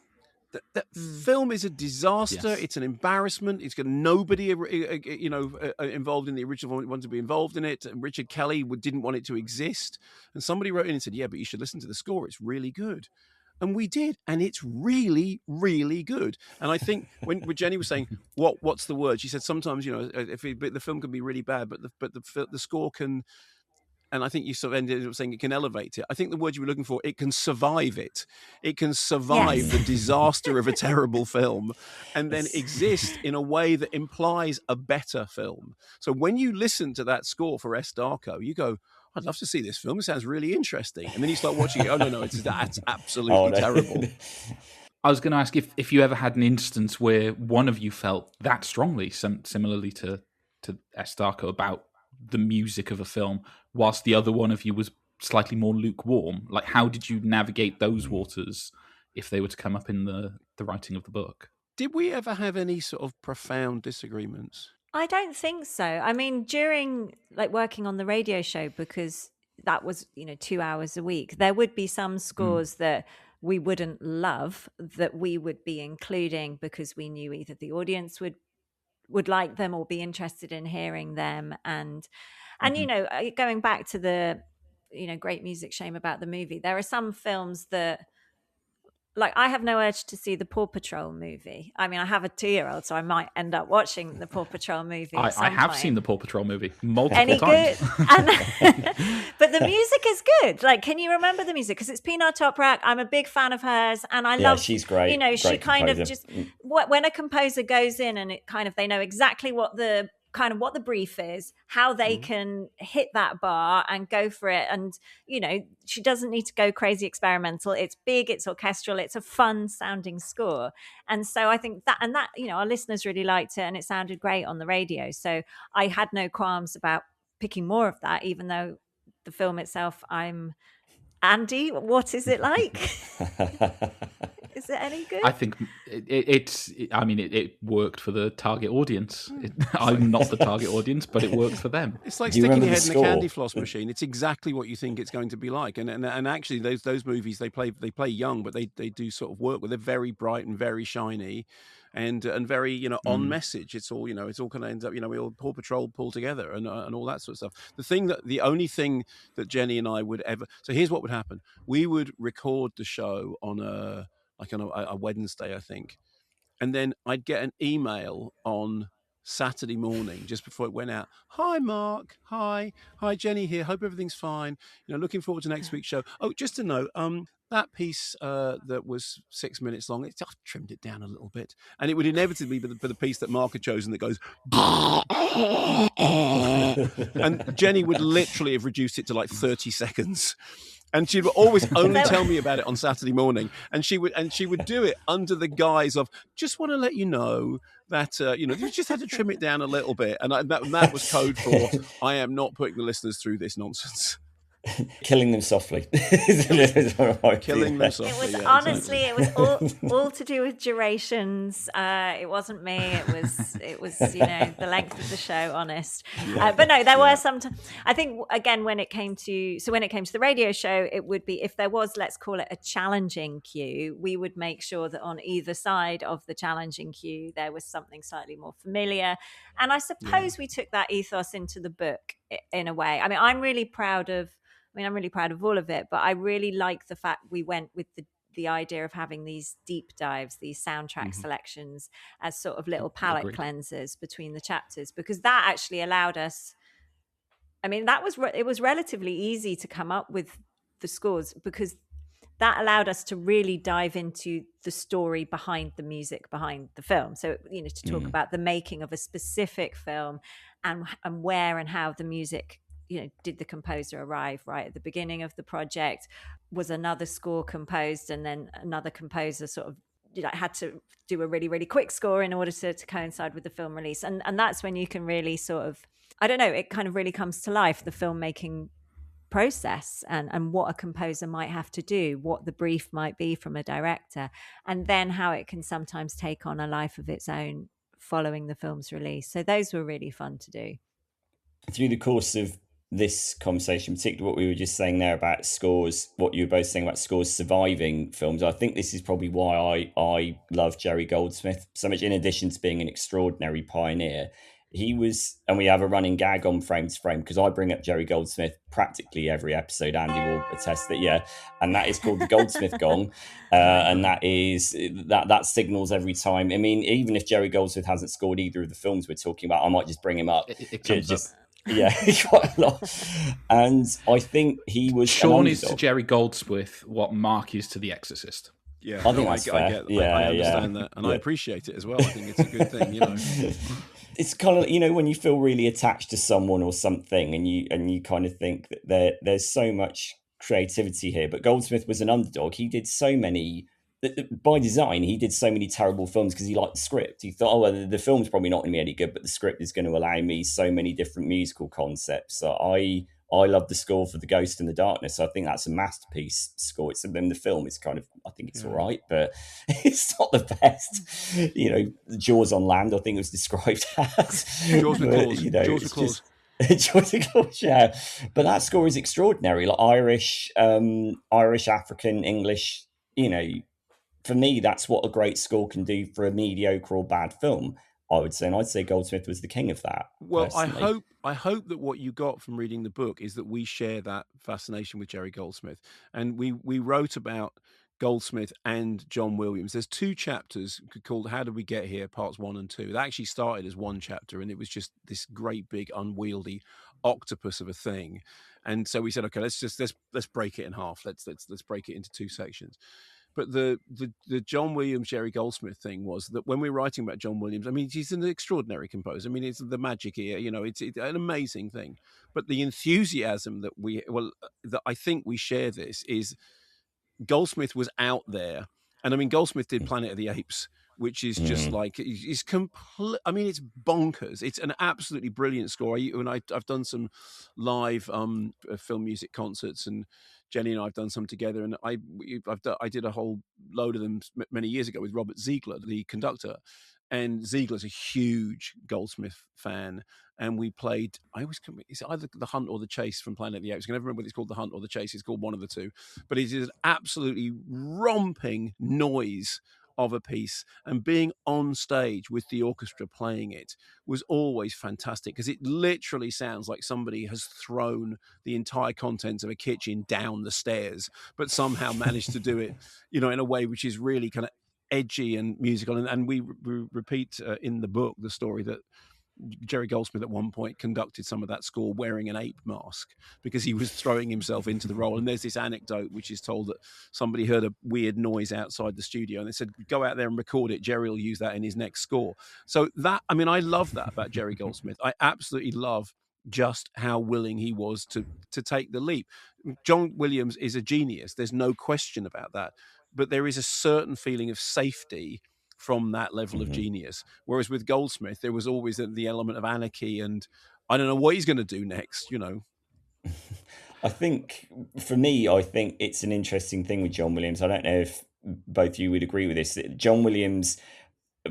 The film is a disaster. Yes. It's an embarrassment. It's got nobody, involved in the original one wanted to be involved in it. And Richard Kelly didn't want it to exist. And somebody wrote in and said, "Yeah, but you should listen to the score. It's really good." And we did, and it's really, really good. And I think when Jenny was saying, "What's the word?" She said, "Sometimes the film can be really bad, but the score can." And I think you sort of ended up saying it can elevate it. I think the word you were looking for, it can survive it. It can survive the disaster of a terrible film and then exist in a way that implies a better film. So when you listen to that score for Estarco, you go, "I'd love to see this film. It sounds really interesting." And then you start watching it. "Oh, no, that's absolutely terrible." I was going to ask if you ever had an instance where one of you felt that strongly, similarly to Estarco, about the music of a film, whilst the other one of you was slightly more lukewarm. Like, how did you navigate those waters if they were to come up in the writing of the book? Did we ever have any sort of profound disagreements? I don't think so. I mean, during working on the radio show, because that was 2 hours a week, there would be some scores that we wouldn't love that we would be including because we knew either the audience would like them or be interested in hearing them. And going back to the great music, shame about the movie, there are some films that, like, I have no urge to see the Paw Patrol movie. I mean, I have a 2-year-old, so I might end up watching the Paw Patrol movie. I have seen the Paw Patrol movie multiple Any times. Good? But the music is good. Like, can you remember the music? Because it's Peanut Toprak. I'm a big fan of hers, and I love. She's great. She kind composer. of just when a composer goes in and it kind of, they know exactly what the brief is, how they can hit that bar and go for it. And, she doesn't need to go crazy experimental. It's big, it's orchestral, it's a fun sounding score. And so I think that our listeners really liked it and it sounded great on the radio. So I had no qualms about picking more of that, even though the film itself, Andy, what is it like? Is it any good? I think it worked for the target audience. I'm not the target audience, but it worked for them. It's like sticking your head in a candy floss machine. It's exactly what you think it's going to be like. And actually, those movies, they play young, but they do sort of work. They're very bright and very shiny, and very on message. It's all it all kind of ends up we all Paw Patrol pull together and all that sort of stuff. The only thing that Jenny and I would ever, so here's what would happen: we would record the show on a Wednesday, I think. And then I'd get an email on Saturday morning, just before it went out. "Hi, Mark. Hi, Jenny here. Hope everything's fine. Looking forward to next week's show. Oh, just to note, that piece that was 6 minutes long, I've trimmed it down a little bit." And it would inevitably be for the piece that Mark had chosen that goes, and Jenny would literally have reduced it to like 30 seconds. And she would always only tell me about it on Saturday morning, and she would do it under the guise of, just want to let you know that you just had to trim it down a little bit, and that was code for I am not putting the listeners through this nonsense. Killing them softly. Killing them softly. It was yeah, honestly, exactly. it was all to do with durations. It wasn't me. It was the length of the show. Honest, but no, there were some. I think again when it came to the radio show, it would be if there was, let's call it a challenging cue, we would make sure that on either side of the challenging cue there was something slightly more familiar. And I suppose we took that ethos into the book in a way. I mean, I'm really proud of all of it, but I really like the fact we went with the idea of having these deep dives, these soundtrack selections as sort of little palate cleansers between the chapters, because that actually allowed us. I mean, it was relatively easy to come up with the scores because that allowed us to really dive into the story behind the music, behind the film. So, to talk about the making of a specific film and where and how the music, did the composer arrive right at the beginning of the project? Was another score composed and then another composer sort of had to do a really, really quick score in order to coincide with the film release? And that's when you can really sort of, I don't know, it kind of really comes to life, the filmmaking process and what a composer might have to do, what the brief might be from a director, and then how it can sometimes take on a life of its own following the film's release. So those were really fun to do. Through the course of this conversation, particularly what we were just saying there about scores, what you were both saying about scores surviving films, I think this is probably why I love Jerry Goldsmith so much. In addition to being an extraordinary pioneer, he was, and we have a running gag on Frame to Frame because I bring up Jerry Goldsmith practically every episode. Andy will attest that, and that is called the Goldsmith Gong, and that signals every time. I mean, even if Jerry Goldsmith hasn't scored either of the films we're talking about, I might just bring him up. It comes up. Yeah, quite a lot. And I think he was. Sean is to Jerry Goldsmith what Mark is to The Exorcist. Yeah, I think that's fair. I understand that, and I appreciate it as well. I think it's a good thing, It's kind of, when you feel really attached to someone or something, and you kind of think that there's so much creativity here. But Goldsmith was an underdog. He did so many. By design, he did so many terrible films because he liked the script. He thought, the film's probably not going to be any good, but the script is going to allow me so many different musical concepts. So I love the score for The Ghost in the Darkness. I think that's a masterpiece score. It's in the film. It's kind of, I think it's all right, but it's not the best. Jaws on Land, I think it was described as. Jaws with claws. Jaws with claws. Jaws with claws, yeah. But that score is extraordinary. Like Irish, African, English, for me, that's what a great score can do for a mediocre or bad film, I would say. And I'd say Goldsmith was the king of that. Well, personally. I hope that what you got from reading the book is that we share that fascination with Jerry Goldsmith. And we wrote about Goldsmith and John Williams. There's 2 chapters called How Did We Get Here, parts 1 and 2. That actually started as one chapter, and it was just this great big unwieldy octopus of a thing. And so we said, okay, let's break it in half. Let's break it into 2 sections. But the John Williams, Jerry Goldsmith thing was that when we're writing about John Williams, I mean, he's an extraordinary composer. I mean, it's the magic here, it's an amazing thing. But the enthusiasm that I think we share this is Goldsmith was out there. And I mean, Goldsmith did Planet of the Apes, which is just like, it's complete. I mean, it's bonkers. It's an absolutely brilliant score. I've done some live film music concerts, and Jenny and I have done some together, and I did a whole load of them many years ago with Robert Ziegler, the conductor, and Ziegler's a huge Goldsmith fan, and we played. It's either The Hunt or The Chase from Planet of the Apes. I can never remember whether it's called The Hunt or The Chase. It's called one of the two, but it is an absolutely romping noise of a piece, and being on stage with the orchestra playing it was always fantastic because it literally sounds like somebody has thrown the entire contents of a kitchen down the stairs, but somehow managed to do it, in a way which is really kind of edgy and musical. And we repeat in the book the story that Jerry Goldsmith at one point conducted some of that score wearing an ape mask because he was throwing himself into the role. And there's this anecdote which is told that somebody heard a weird noise outside the studio and they said, go out there and record it. Jerry will use that in his next score. So that, I mean, I love that about Jerry Goldsmith. I absolutely love just how willing he was to take the leap. John Williams is a genius. There's no question about that. But there is a certain feeling of safety from that level of genius. Whereas with Goldsmith, there was always the element of anarchy and I don't know what he's going to do next, you know. I think, for me, I think it's an interesting thing with John Williams. I don't know if both you would agree with this. John Williams,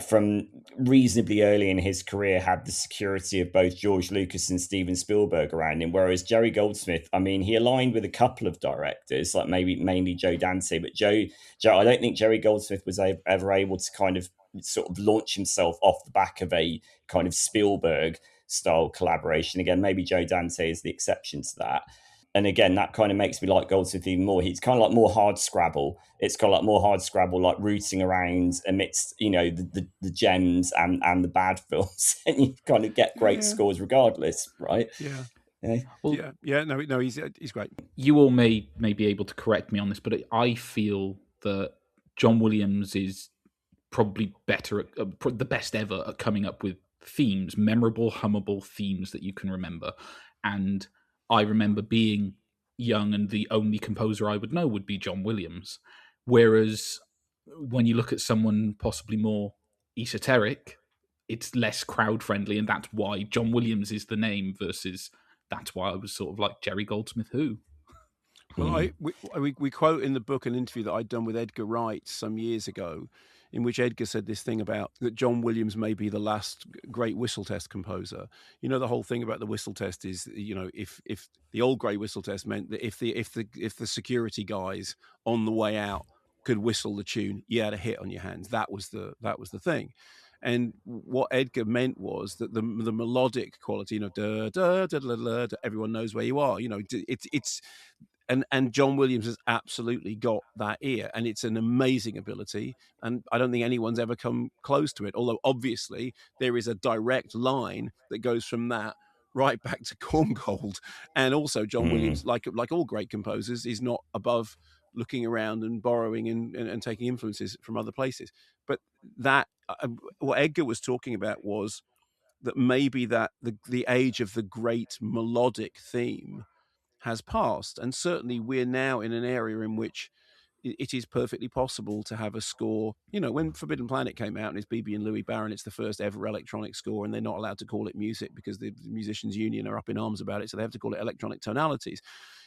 from reasonably early in his career, had the security of both George Lucas and Steven Spielberg around him, whereas Jerry Goldsmith, I mean, he aligned with a couple of directors, like mainly Joe Dante, but Joe, I don't think Jerry Goldsmith was ever able to kind of sort of launch himself off the back of a kind of Spielberg style collaboration. Again, maybe Joe Dante is the exception to that. And again, that kind of makes me like Goldsmith even more. He's kind of like more hard scrabble. It's kind of like more hard scrabble, like rooting around amidst, you know, the gems and the bad films. And you kind of get great scores regardless, right? Yeah. Well, no, he's great. You all may be able to correct me on this, but I feel that John Williams is probably better at the best ever at coming up with themes, memorable, hummable themes that you can remember. And I remember being young and the only composer I would know would be John Williams. Whereas when you look at someone possibly more esoteric, it's less crowd friendly, and that's why John Williams is the name versus that's why I was sort of like Jerry Goldsmith who. Well, we quote in the book an interview that I'd done with Edgar Wright some years ago, in which Edgar said this thing about that John Williams may be the last great whistle test composer. You know, the whole thing about the whistle test is, you know, if the old grey whistle test meant that if the security guys on the way out could whistle the tune, you had a hit on your hands. That was the thing. And what Edgar meant was that the melodic quality, you know, da, da, da, da, da, da, everyone knows where you are. You know, it's and John Williams has absolutely got that ear, and it's an amazing ability. And I don't think anyone's ever come close to it. Although obviously there is a direct line that goes from that right back to Corn Gold. And also John Williams, like all great composers, is not above looking around and borrowing and taking influences from other places. But that what Edgar was talking about was that maybe that the age of the great melodic theme has passed. And certainly we're now in an area in which it is perfectly possible to have a score. You know, when Forbidden Planet came out and it's BB and Louis Barron, it's the first ever electronic score, and they're not allowed to call it music because the Musicians Union are up in arms about it, so they have to call it electronic tonalities.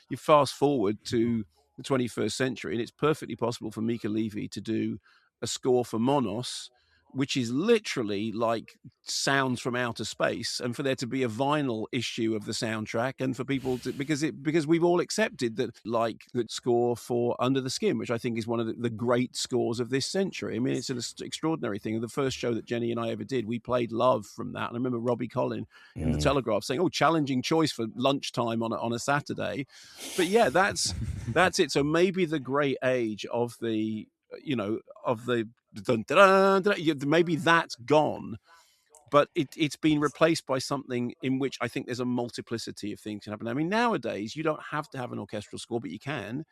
You fast forward to the 21st century, and it's perfectly possible for Mika Levy to do a score for Monos, which is literally like sounds from outer space, and for there to be a vinyl issue of the soundtrack, and for people to because we've all accepted that, like the score for Under the Skin, which I think is one of the great scores of this century. I mean, it's an extraordinary thing. The first show that Jenny and I ever did, we played Love from that, and I remember Robbie Collin in the Telegraph saying, "Oh, challenging choice for lunchtime on a Saturday," but yeah, that's it. So maybe the great age of the, you know, of the maybe that's gone, but it's been replaced by something in which I think there's a multiplicity of things can happen. I mean, nowadays you don't have to have an orchestral score, but you can.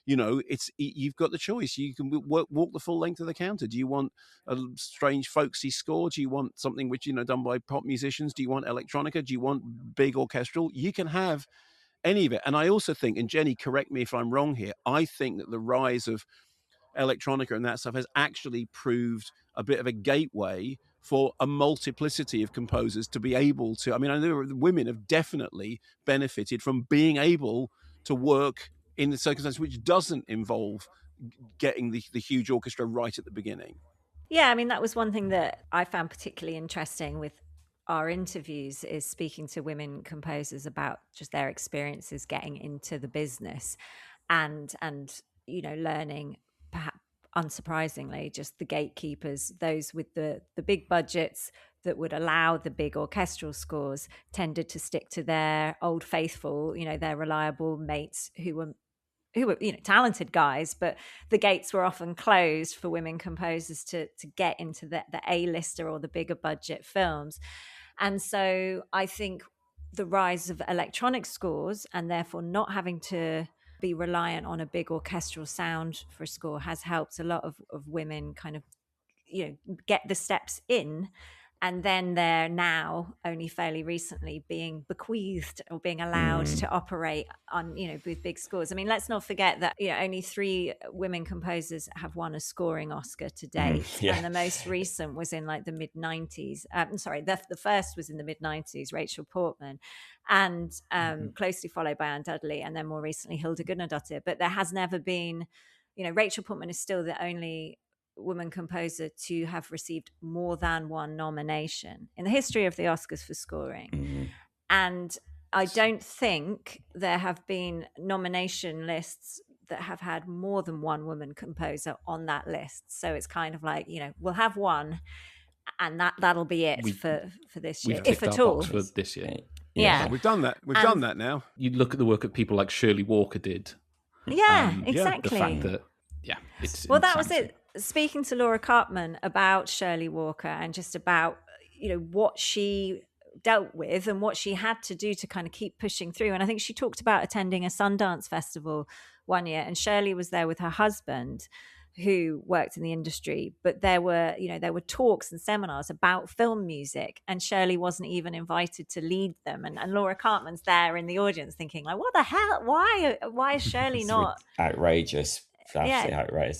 You know, you've got the choice. You can walk the full length of the counter. Do you want a strange folksy score? Do you want something which, you know, done by pop musicians? Do you want electronica? Do you want big orchestral? You can have any of it. And I also think, and Jenny, correct me if I'm wrong here, I think that the rise of electronica and that stuff has actually proved a bit of a gateway for a multiplicity of composers to be able to, I mean, I know women have definitely benefited from being able to work in the circumstance which doesn't involve getting the huge orchestra right at the beginning. Yeah, I mean, that was one thing that I found particularly interesting with our interviews, is speaking to women composers about just their experiences getting into the business and you know, learning, perhaps unsurprisingly, just the gatekeepers, those with the big budgets that would allow the big orchestral scores, tended to stick to their old faithful, you know, their reliable mates who were, you know, talented guys, but the gates were often closed for women composers to get into the A-lister or the bigger budget films. And so I think the rise of electronic scores, and therefore not having to be reliant on a big orchestral sound for a score, has helped a lot of women kind of, you know, get the steps in And then they're now only fairly recently being bequeathed or being allowed to operate on, with big scores. I mean, let's not forget that, only 3 women composers have won a scoring Oscar to date. And the most recent was in like the mid-90s. The first was in the mid-90s, Rachel Portman, and closely followed by Anne Dudley, and then more recently Hilda Guðnadóttir. But there has never been, Rachel Portman is still the only woman composer to have received more than one nomination in the history of the Oscars for scoring. And I don't think there have been nomination lists that have had more than one woman composer on that list. So it's kind of like, we'll have one and that'll be it for this year, if at all. For this year. Yeah. We've done that. We've done that now. You look at the work that people like Shirley Walker did. Yeah, exactly. The fact that, it's well, that was insanity. it. Speaking to Laura Cartman about Shirley Walker and just about, what she dealt with and what she had to do to kind of keep pushing through. And I think she talked about attending a Sundance festival one year, and Shirley was there with her husband who worked in the industry, but there were talks and seminars about film music, and Shirley wasn't even invited to lead them. And Laura Cartman's there in the audience thinking like, what the hell? Why is Shirley not? Outrageous. Absolutely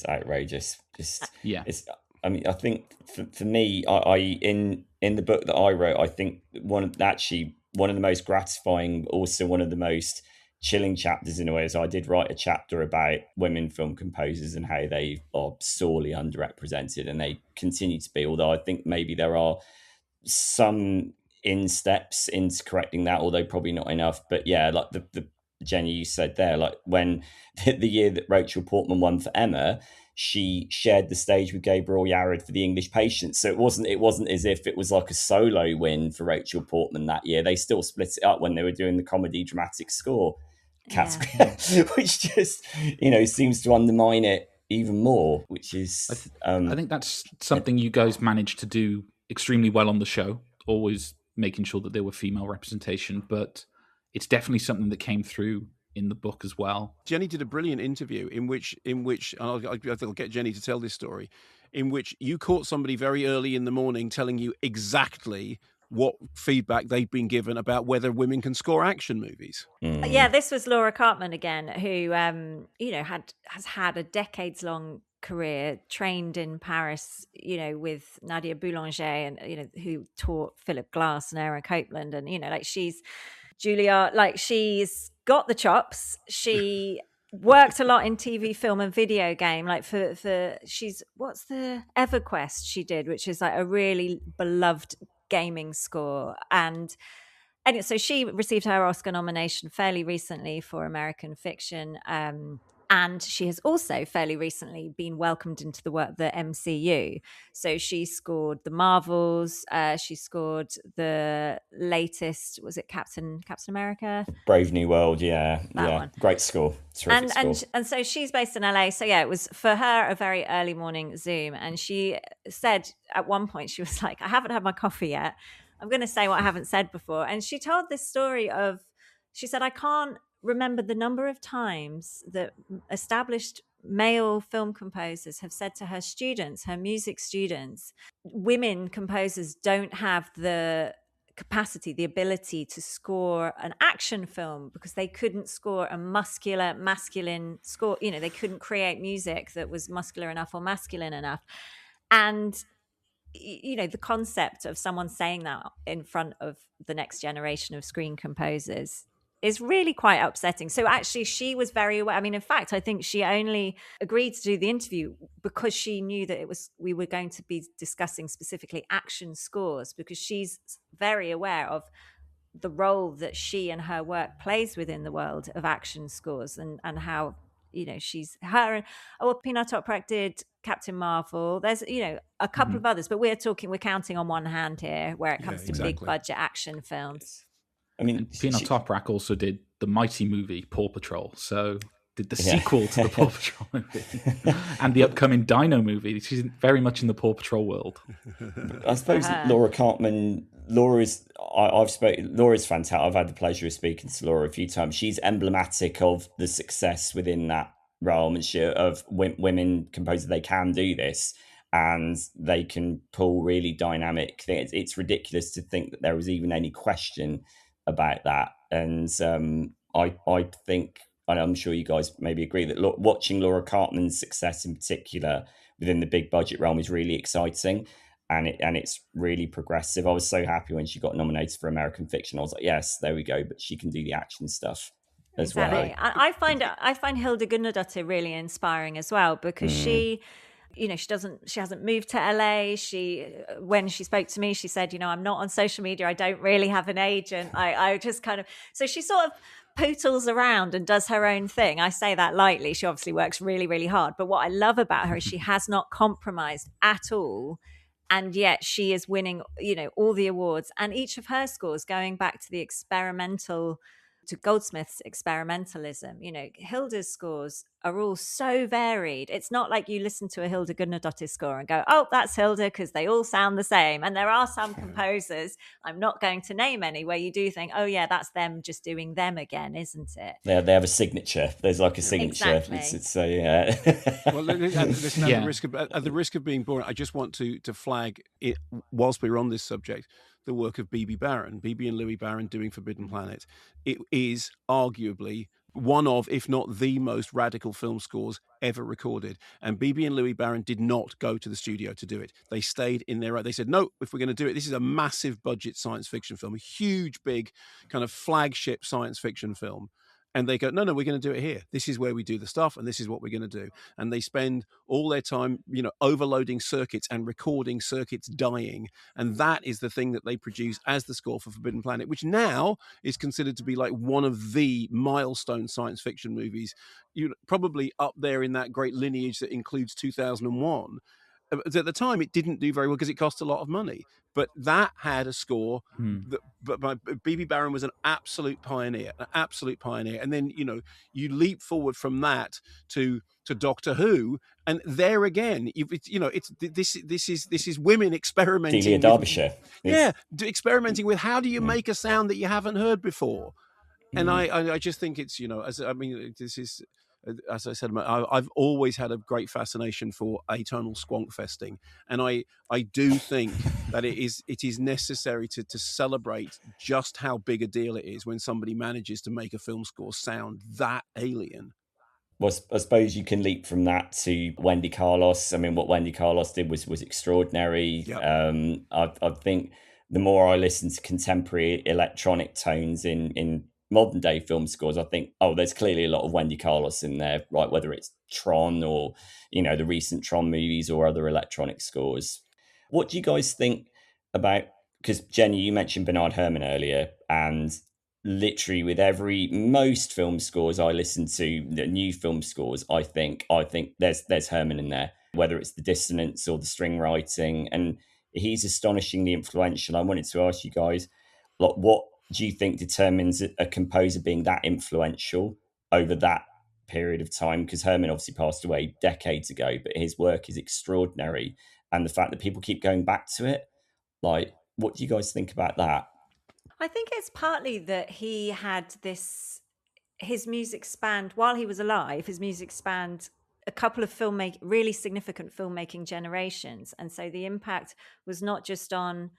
outrageous. Just it's. I mean, I think for me, I in the book that I wrote, I think one of the most gratifying, also one of the most chilling chapters in a way is I did write a chapter about women film composers and how they are sorely underrepresented, and they continue to be. Although I think maybe there are some steps into correcting that, although probably not enough. But yeah, like the Jenny, you said there, like when the year that Rachel Portman won for Emma, she shared the stage with Gabriel Yared for The English Patient. So it wasn't as if it was like a solo win for Rachel Portman that year. They still split it up when they were doing the comedy dramatic score category, which just seems to undermine it even more. Which is, I think that's something you guys managed to do extremely well on the show. Always making sure that there were female representation, but it's definitely something that came through in the book as well. Jenny did a brilliant interview in which I'll get Jenny to tell this story, in which you caught somebody very early in the morning telling you exactly what feedback they've been given about whether women can score action movies. Yeah, this was Laura Cartman again, who has had a decades-long career, trained in Paris, with Nadia Boulanger, and who taught Philip Glass and Aaron Copeland, and she's got the chops. She worked a lot in TV, film, and video game. Like what's the EverQuest she did, which is like a really beloved gaming score, and so she received her Oscar nomination fairly recently for American Fiction. And she has also fairly recently been welcomed into the MCU. So she scored the Marvels. She scored the latest, was it Captain America? Brave New World, that one. Great score. Terrific score. And so she's based in LA. So yeah, it was for her a very early morning Zoom. And she said at one point, she was like, I haven't had my coffee yet. I'm going to say what I haven't said before. And she told this story she said, I can't remember the number of times that established male film composers have said to her students, her music students, women composers don't have the capacity, the ability to score an action film because they couldn't score a masculine score. They couldn't create music that was muscular enough or masculine enough. And the concept of someone saying that in front of the next generation of screen composers is really quite upsetting. So actually she was very aware. I mean, in fact, I think she only agreed to do the interview because she knew that we were going to be discussing specifically action scores, because she's very aware of the role that she and her work plays within the world of action scores, and how, she's Peanut Toprak did Captain Marvel. There's, a couple of others, but we're counting on one hand here where it comes to big budget action films. I mean, Peanut Toprak also did the mighty movie Paw Patrol, so did the sequel to the Paw Patrol movie and the upcoming Dino movie. She's very much in the Paw Patrol world. I suppose Laura Cartman, Laura's fantastic. I've had the pleasure of speaking to Laura a few times. She's emblematic of the success within that realm, and of women composers. They can do this. and they can pull really dynamic things. It's ridiculous to think that there was even any question about that. And I think, and I'm sure you guys maybe agree, that watching Laura Cartman's success in particular within the big budget realm is really exciting, and it's really progressive. I was so happy when she got nominated for American Fiction. I was like, yes, there we go. But she can do the action stuff as well. I find Hilda Gunnardóttir really inspiring as well, because she hasn't moved to LA. When she spoke to me, she said, I'm not on social media. I don't really have an agent. I just kind of, so she sort of pootles around and does her own thing. I say that lightly. She obviously works really, really hard. But what I love about her is she has not compromised at all. And yet she is winning, all the awards, and each of her scores going back to the to Goldsmith's experimentalism. Hilda's scores are all so varied. It's not like you listen to a Hilda Gunnardóttir score and go, oh, that's Hilda, because they all sound the same. And there are some composers, I'm not going to name any, where you do think, oh yeah, that's them just doing them again, isn't it? They have a signature. There's like a signature. Exactly. So yeah. Well, listen, at the risk of being boring, I just want to flag it, whilst we're on this subject, the work of Bibi Baron, Bibi and Louis Baron doing Forbidden Planet. It is arguably one of, if not the most radical film scores ever recorded. And Bibi and Louis Baron did not go to the studio to do it. They stayed in there. They said, no, if we're going to do it, this is a massive budget science fiction film, a huge, big kind of flagship science fiction film. And they go, no, we're going to do it here. This is where we do the stuff, and this is what we're going to do. And they spend all their time, overloading circuits and recording circuits dying. And that is the thing that they produce as the score for Forbidden Planet, which now is considered to be like one of the milestone science fiction movies, probably up there in that great lineage that includes 2001. At the time, it didn't do very well because it cost a lot of money. But that had a score. But Bibi Baron was an absolute pioneer. And then, you leap forward from that to Doctor Who, and there again, this is women experimenting. Delia Derbyshire. Experimenting with how do you make a sound that you haven't heard before. And I just think it's, this is, as I said, I've always had a great fascination for atonal squonk festing, and I do think that it is necessary to celebrate just how big a deal it is when somebody manages to make a film score sound that alien. Well, I suppose you can leap from that to Wendy Carlos. I mean, what Wendy Carlos did was extraordinary. Yep. I think the more I listen to contemporary electronic tones in modern day film scores, I think, there's clearly a lot of Wendy Carlos in there, right? Whether it's Tron or, the recent Tron movies or other electronic scores. What do you guys think about, because Jenny, you mentioned Bernard Herrmann earlier, and literally with most film scores I listen to, the new film scores, I think there's Herrmann in there, whether it's the dissonance or the string writing, and he's astonishingly influential. I wanted to ask you guys, what do you think determines a composer being that influential over that period of time? Because Herrmann obviously passed away decades ago, but his work is extraordinary. And the fact that people keep going back to it, what do you guys think about that? I think it's partly that he had his music spanned, while he was alive, his music spanned a couple of really significant filmmaking generations. And so the impact was not just on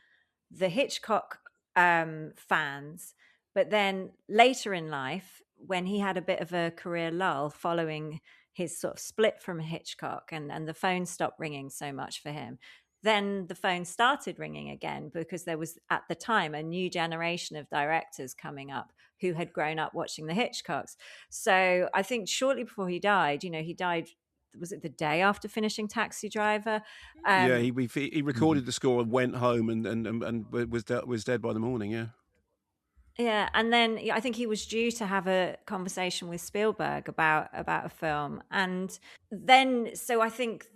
the Hitchcock fans, but then later in life, when he had a bit of a career lull following his sort of split from Hitchcock, and the phone stopped ringing so much for him, then the phone started ringing again, because there was at the time a new generation of directors coming up who had grown up watching the Hitchcocks. So I think shortly before he died, he died, was it the day after finishing Taxi Driver? He recorded the score and went home and was dead by the morning. Yeah, and then I think he was due to have a conversation with Spielberg about a film, and then so I think,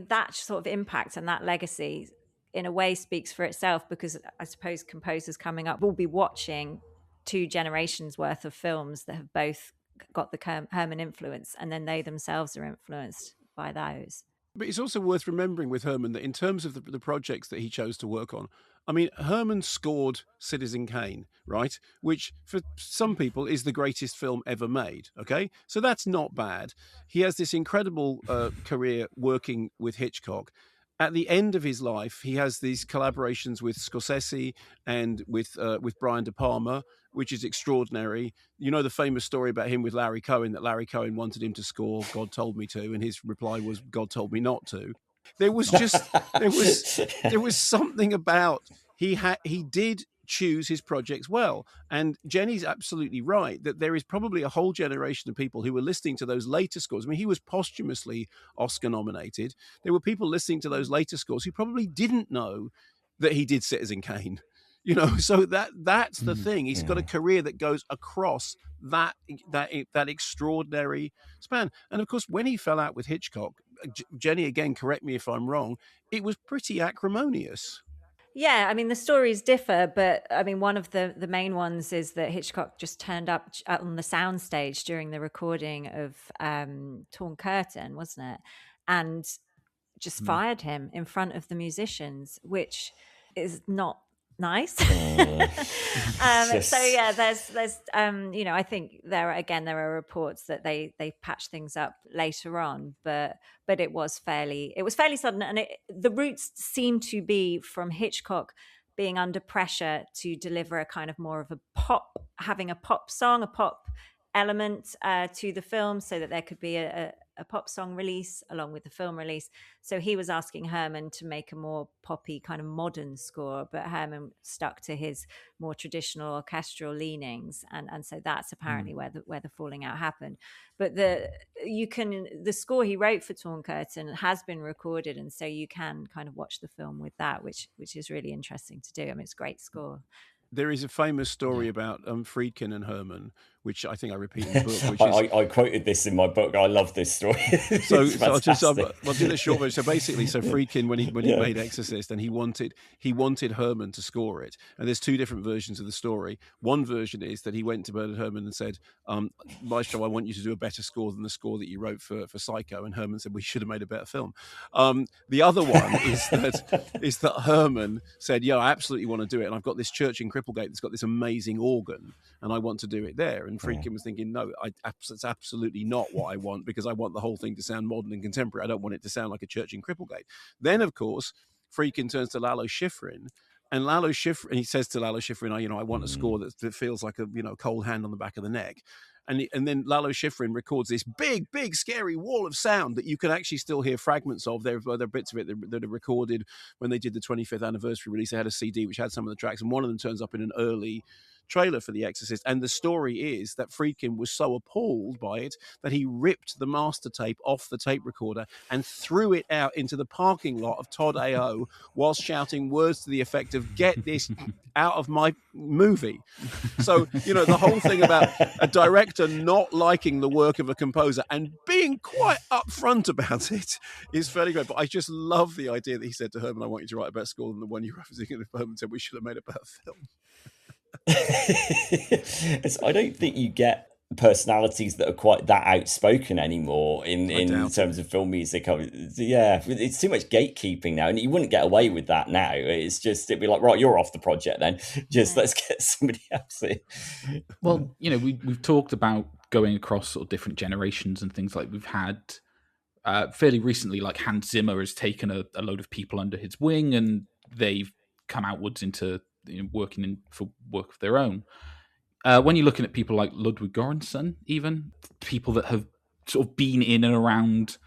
that sort of impact and that legacy in a way speaks for itself, because I suppose composers coming up will be watching 2 generations worth of films that have both got the Herrmann influence, and then they themselves are influenced by those. But it's also worth remembering with Herrmann that in terms of the projects that he chose to work on, Herrmann scored Citizen Kane, right? Which for some people is the greatest film ever made, okay? So that's not bad. He has this incredible career working with Hitchcock. at the end of his life, he has these collaborations with Scorsese and with Brian De Palma, which is extraordinary. You know the famous story about him with Larry Cohen, that Larry Cohen wanted him to score "God Told Me To," and his reply was "God Told Me Not To." There was something about he did choose his projects well. And Jenny's absolutely right that there is probably a whole generation of people who were listening to those later scores. I mean, he was posthumously Oscar nominated. There were people listening to those later scores who probably didn't know that he did Citizen Kane. So that's the thing. He's got a career that goes across that extraordinary span. And of course, when he fell out with Hitchcock, Jenny, again, correct me if I'm wrong, it was pretty acrimonious. Yeah, I mean, the stories differ, but I mean, one of the main ones is that Hitchcock just turned up on the soundstage during the recording of Torn Curtain, wasn't it? And just fired him in front of the musicians, which is not nice. So yeah, there's I think there are reports that they patched things up later on, but it was fairly sudden, and the roots seem to be from Hitchcock being under pressure to deliver a kind of more of a pop song, a pop element to the film, so that there could be a pop song release along with the film release. So he was asking Herman to make a more poppy kind of modern score, but Herman stuck to his more traditional orchestral leanings, and so that's apparently where the falling out happened. But the score he wrote for Torn Curtain has been recorded, and so you can kind of watch the film with that, which is really interesting to do. I mean, it's a gregreat score. There is a famous story about Friedkin and Herman, which I think I repeat in the book. Which I quoted this in my book. I love this story. So I'll do this short version. So basically, Friedkin, when he made Exorcist, and he wanted Herman to score it. And there's two different versions of the story. One version is that he went to Bernard Herrmann and said, "Maestro, I want you to do a better score than the score that you wrote for Psycho." And Herman said, "We should have made a better film." The other one is that Herman said, "Yeah, I absolutely want to do it, and I've got this church in Cripplegate that's got this amazing organ, and I want to do it there." And Friedkin was thinking, "No, it's absolutely not what I want, because I want the whole thing to sound modern and contemporary. I don't want it to sound like a church in Cripplegate." Then, of course, Friedkin turns to Lalo Schifrin, and he says to Lalo Schifrin, "I want a score that feels like a cold hand on the back of the neck." And then Lalo Schifrin records this big, big, scary wall of sound that you can actually still hear fragments of. There are bits of it that are recorded when they did the 25th anniversary release. They had a CD which had some of the tracks, and one of them turns up in an early trailer for The Exorcist. And the story is that Friedkin was so appalled by it that he ripped the master tape off the tape recorder and threw it out into the parking lot of Todd AO whilst shouting words to the effect of, "Get this out of my movie." So, the whole thing about a director not liking the work of a composer and being quite upfront about it is fairly great. But I just love the idea that he said to Herman, "I want you to write a better score than the one you wrote." And Herman said, "We should have made a better film." I don't think you get personalities that are quite that outspoken anymore in terms of film music. Yeah, it's too much gatekeeping now, and you wouldn't get away with that now. It's just, it'd be like, right, you're off the project then. Just let's get somebody else in. Well, we've talked about going across sort of different generations and things. Like we've had fairly recently, like Hans Zimmer has taken a load of people under his wing, and they've come outwards into working for work of their own. When you're looking at people like Ludwig Göransson, even people that have sort of been in and around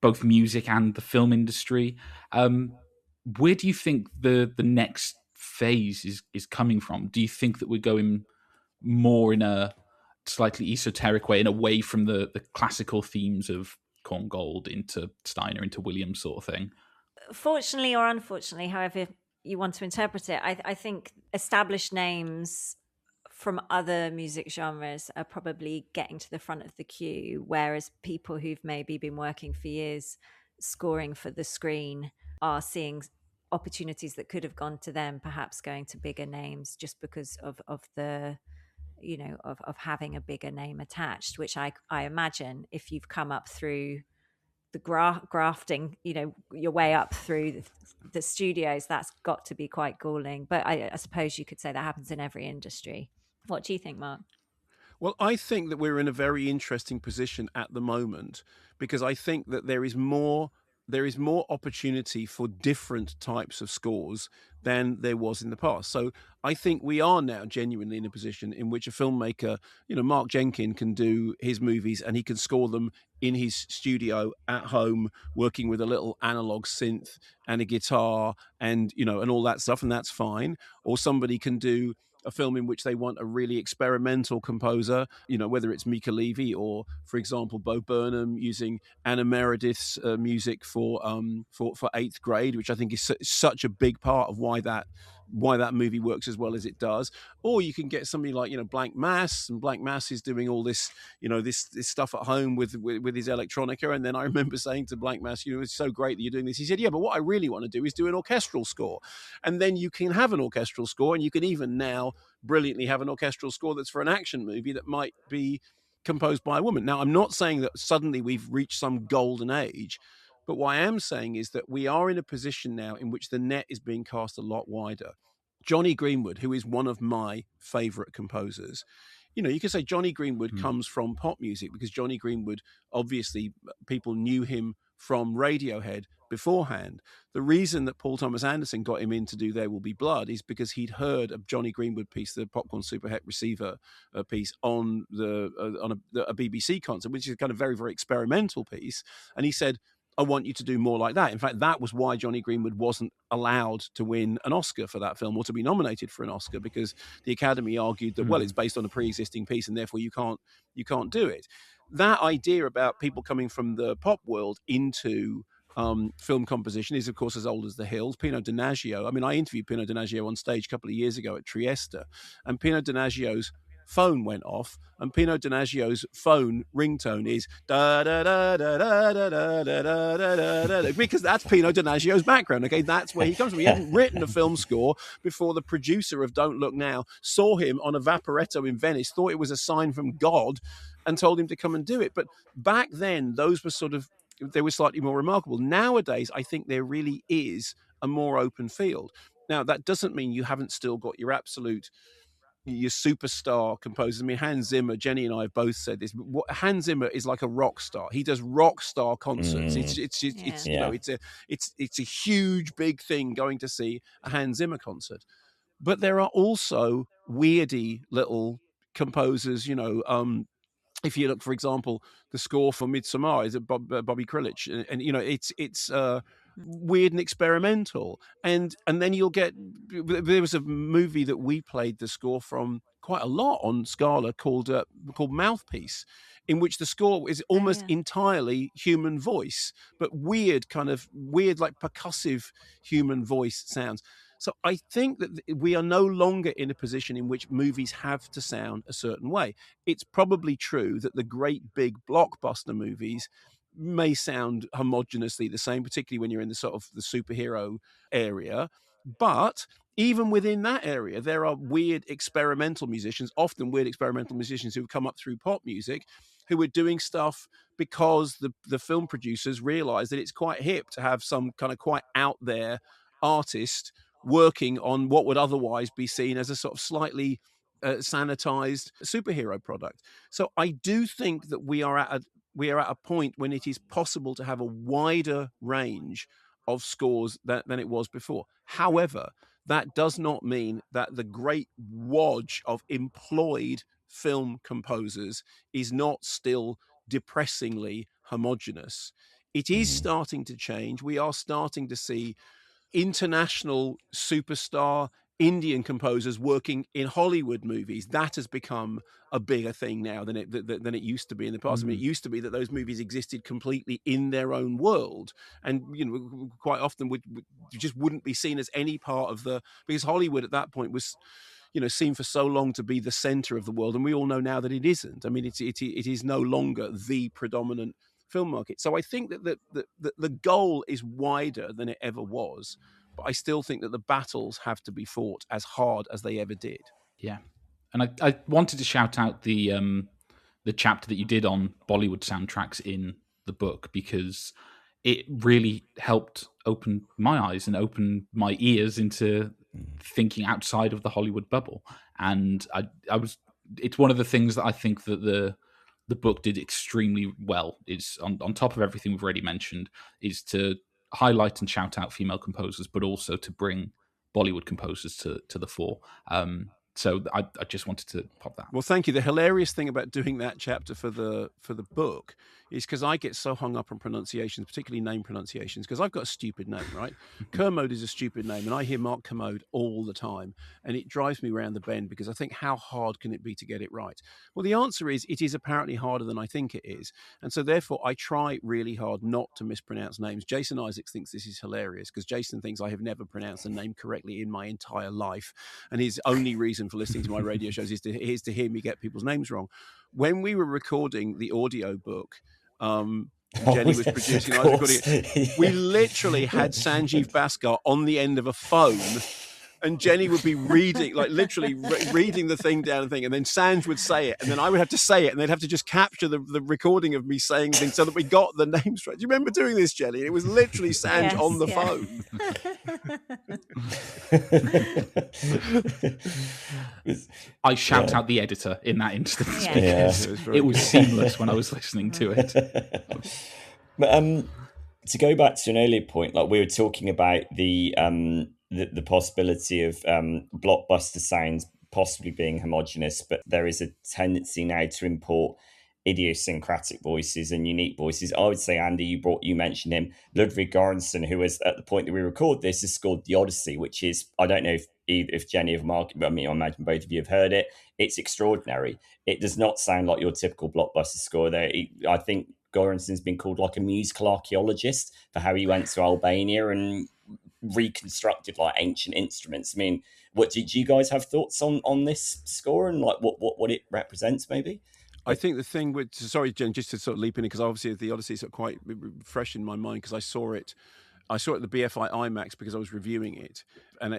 both music and the film industry, where do you think the next phase is coming from? Do you think that we're going more in a slightly esoteric way and away from the classical themes of Korngold into Steiner, into Williams sort of thing? Fortunately or unfortunately, however you want to interpret it, I think established names from other music genres are probably getting to the front of the queue, whereas people who've maybe been working for years scoring for the screen are seeing opportunities that could have gone to them, perhaps going to bigger names just because of the of having a bigger name attached, which I imagine if you've come up through the grafting, your way up through the studios, that's got to be quite galling. But I suppose you could say that happens in every industry. What do you think, Mark? Well, I think that we're in a very interesting position at the moment, because I think that there is more there is more opportunity for different types of scores than there was in the past. So I think we are now genuinely in a position in which a filmmaker, Mark Jenkins can do his movies and he can score them in his studio at home, working with a little analog synth and a guitar and, and all that stuff. And that's fine. Or somebody can do a film in which they want a really experimental composer, whether it's Mika Levy or, for example, Bo Burnham using Anna Meredith's music for Eighth Grade, which I think is such a big part of why that movie works as well as it does. Or you can get somebody like Blank Mass, and Blank Mass is doing all this this stuff at home with his electronica. And then I remember saying to Blank Mass, it's so great that you're doing this. He said, yeah, but what I really want to do is do an orchestral score. And then you can have an orchestral score, and you can even now brilliantly have an orchestral score that's for an action movie that might be composed by a woman. Now, I'm not saying that suddenly we've reached some golden age, but what I am saying is that we are in a position now in which the net is being cast a lot wider. Johnny Greenwood, who is one of my favorite composers, you can say Johnny Greenwood comes from pop music, because Johnny Greenwood, obviously, people knew him from Radiohead beforehand. The reason that Paul Thomas Anderson got him in to do There Will Be Blood is because he'd heard a Johnny Greenwood piece, the Popcorn Super Het Receiver piece, on a BBC concert, which is a kind of very, very experimental piece. And he said, I want you to do more like that. In fact, that was why Johnny Greenwood wasn't allowed to win an Oscar for that film, or to be nominated for an Oscar, because the Academy argued that, well, it's based on a pre-existing piece and therefore you can't do it. That idea about people coming from the pop world into film composition is, of course, as old as the hills. Pino Donaggio, I interviewed Pino Donaggio on stage a couple of years ago at Trieste, and Pino Donaggio's phone went off, and Pino Donaggio's phone ringtone is da da da da da da da da da da, because that's Pino Donaggio's background. Okay, that's where he comes from. He hadn't written a film score before the producer of Don't Look Now saw him on a Vaporetto in Venice, thought it was a sign from God, and told him to come and do it. But back then, those were they were slightly more remarkable. Nowadays, I think there really is a more open field. Now, that doesn't mean you haven't still got your superstar composers. Hans Zimmer, Jenny and I have both said this. Hans Zimmer is like a rock star. He does rock star concerts. It's a huge big thing going to see a Hans Zimmer concert. But there are also weirdy little composers, if you look, for example, the score for Midsommar is Bobby Krilich, and it's weird and experimental, and then you'll get. There was a movie that we played the score from quite a lot on Scala called Mouthpiece, in which the score is almost entirely human voice, but weird like percussive human voice sounds. So I think that we are no longer in a position in which movies have to sound a certain way. It's probably true that the great big blockbuster movies may sound homogeneously the same, particularly when you're in the sort of the superhero area. But even within that area, there are weird experimental musicians, often weird experimental musicians who've come up through pop music, who are doing stuff because the film producers realize that it's quite hip to have some kind of quite out there artist working on what would otherwise be seen as a sort of slightly sanitized superhero product. So I do think that we are at a point when it is possible to have a wider range of scores than it was before. However, that does not mean that the great wodge of employed film composers is not still depressingly homogenous. It is starting to change. We are starting to see international superstar Indian composers working in Hollywood movies. That has become a bigger thing now than it used to be in the past. I mean, it used to be that those movies existed completely in their own world, and quite often would just wouldn't be seen as any part of because Hollywood at that point was seen for so long to be the center of the world, and we all know now that it isn't. I mean, it is no longer the predominant film market. So I think that the goal is wider than it ever was, but I still think that the battles have to be fought as hard as they ever did. Yeah, and I wanted to shout out the chapter that you did on Bollywood soundtracks in the book, because it really helped open my eyes and open my ears into thinking outside of the Hollywood bubble. And it's one of the things that I think that the the book did extremely well, is on top of everything we've already mentioned, is to highlight and shout out female composers, but also to bring Bollywood composers to the fore. So I just wanted to pop that. Well, thank you. The hilarious thing about doing that chapter for the book is because I get so hung up on pronunciations, particularly name pronunciations, because I've got a stupid name, right? Kermode is a stupid name, and I hear Mark Kermode all the time, and it drives me around the bend because I think, how hard can it be to get it right? Well, the answer is it is apparently harder than I think it is, and so therefore I try really hard not to mispronounce names. Jason Isaacs thinks this is hilarious because Jason thinks I have never pronounced a name correctly in my entire life, and his only reason for listening to my radio shows is to hear me get people's names wrong. When we were recording the audio book, Jenny was producing, I was recording it. We literally had Sanjeev Bhaskar on the end of a phone, and Jenny would be reading, like literally reading the thing down and then Sanj would say it, and then I would have to say it, and they'd have to just capture the recording of me saying things so that we got the names right. Do you remember doing this, Jenny? It was literally Sanj on the phone. I shout out the editor in that instance because it was seamless when I was listening to it. But to go back to an earlier point, like we were talking about the possibility of blockbuster sounds possibly being homogenous, but there is a tendency now to import idiosyncratic voices and unique voices. I would say, Andy, you mentioned him, Ludwig Göransson, who was, at the point that we record this, has scored The Odyssey, which is, I don't know if Jenny of Mark, I mean, I imagine both of you have heard it. It's extraordinary. It does not sound like your typical blockbuster score there. I think Göransson's been called like a musical archaeologist for how he went to Albania and reconstructed like ancient instruments. I mean, do you guys have thoughts on this score and like what it represents maybe? I think the thing with, sorry, Jen, just to sort of leap in, because obviously the Odyssey is sort of quite fresh in my mind because I saw it at the BFI IMAX because I was reviewing it, and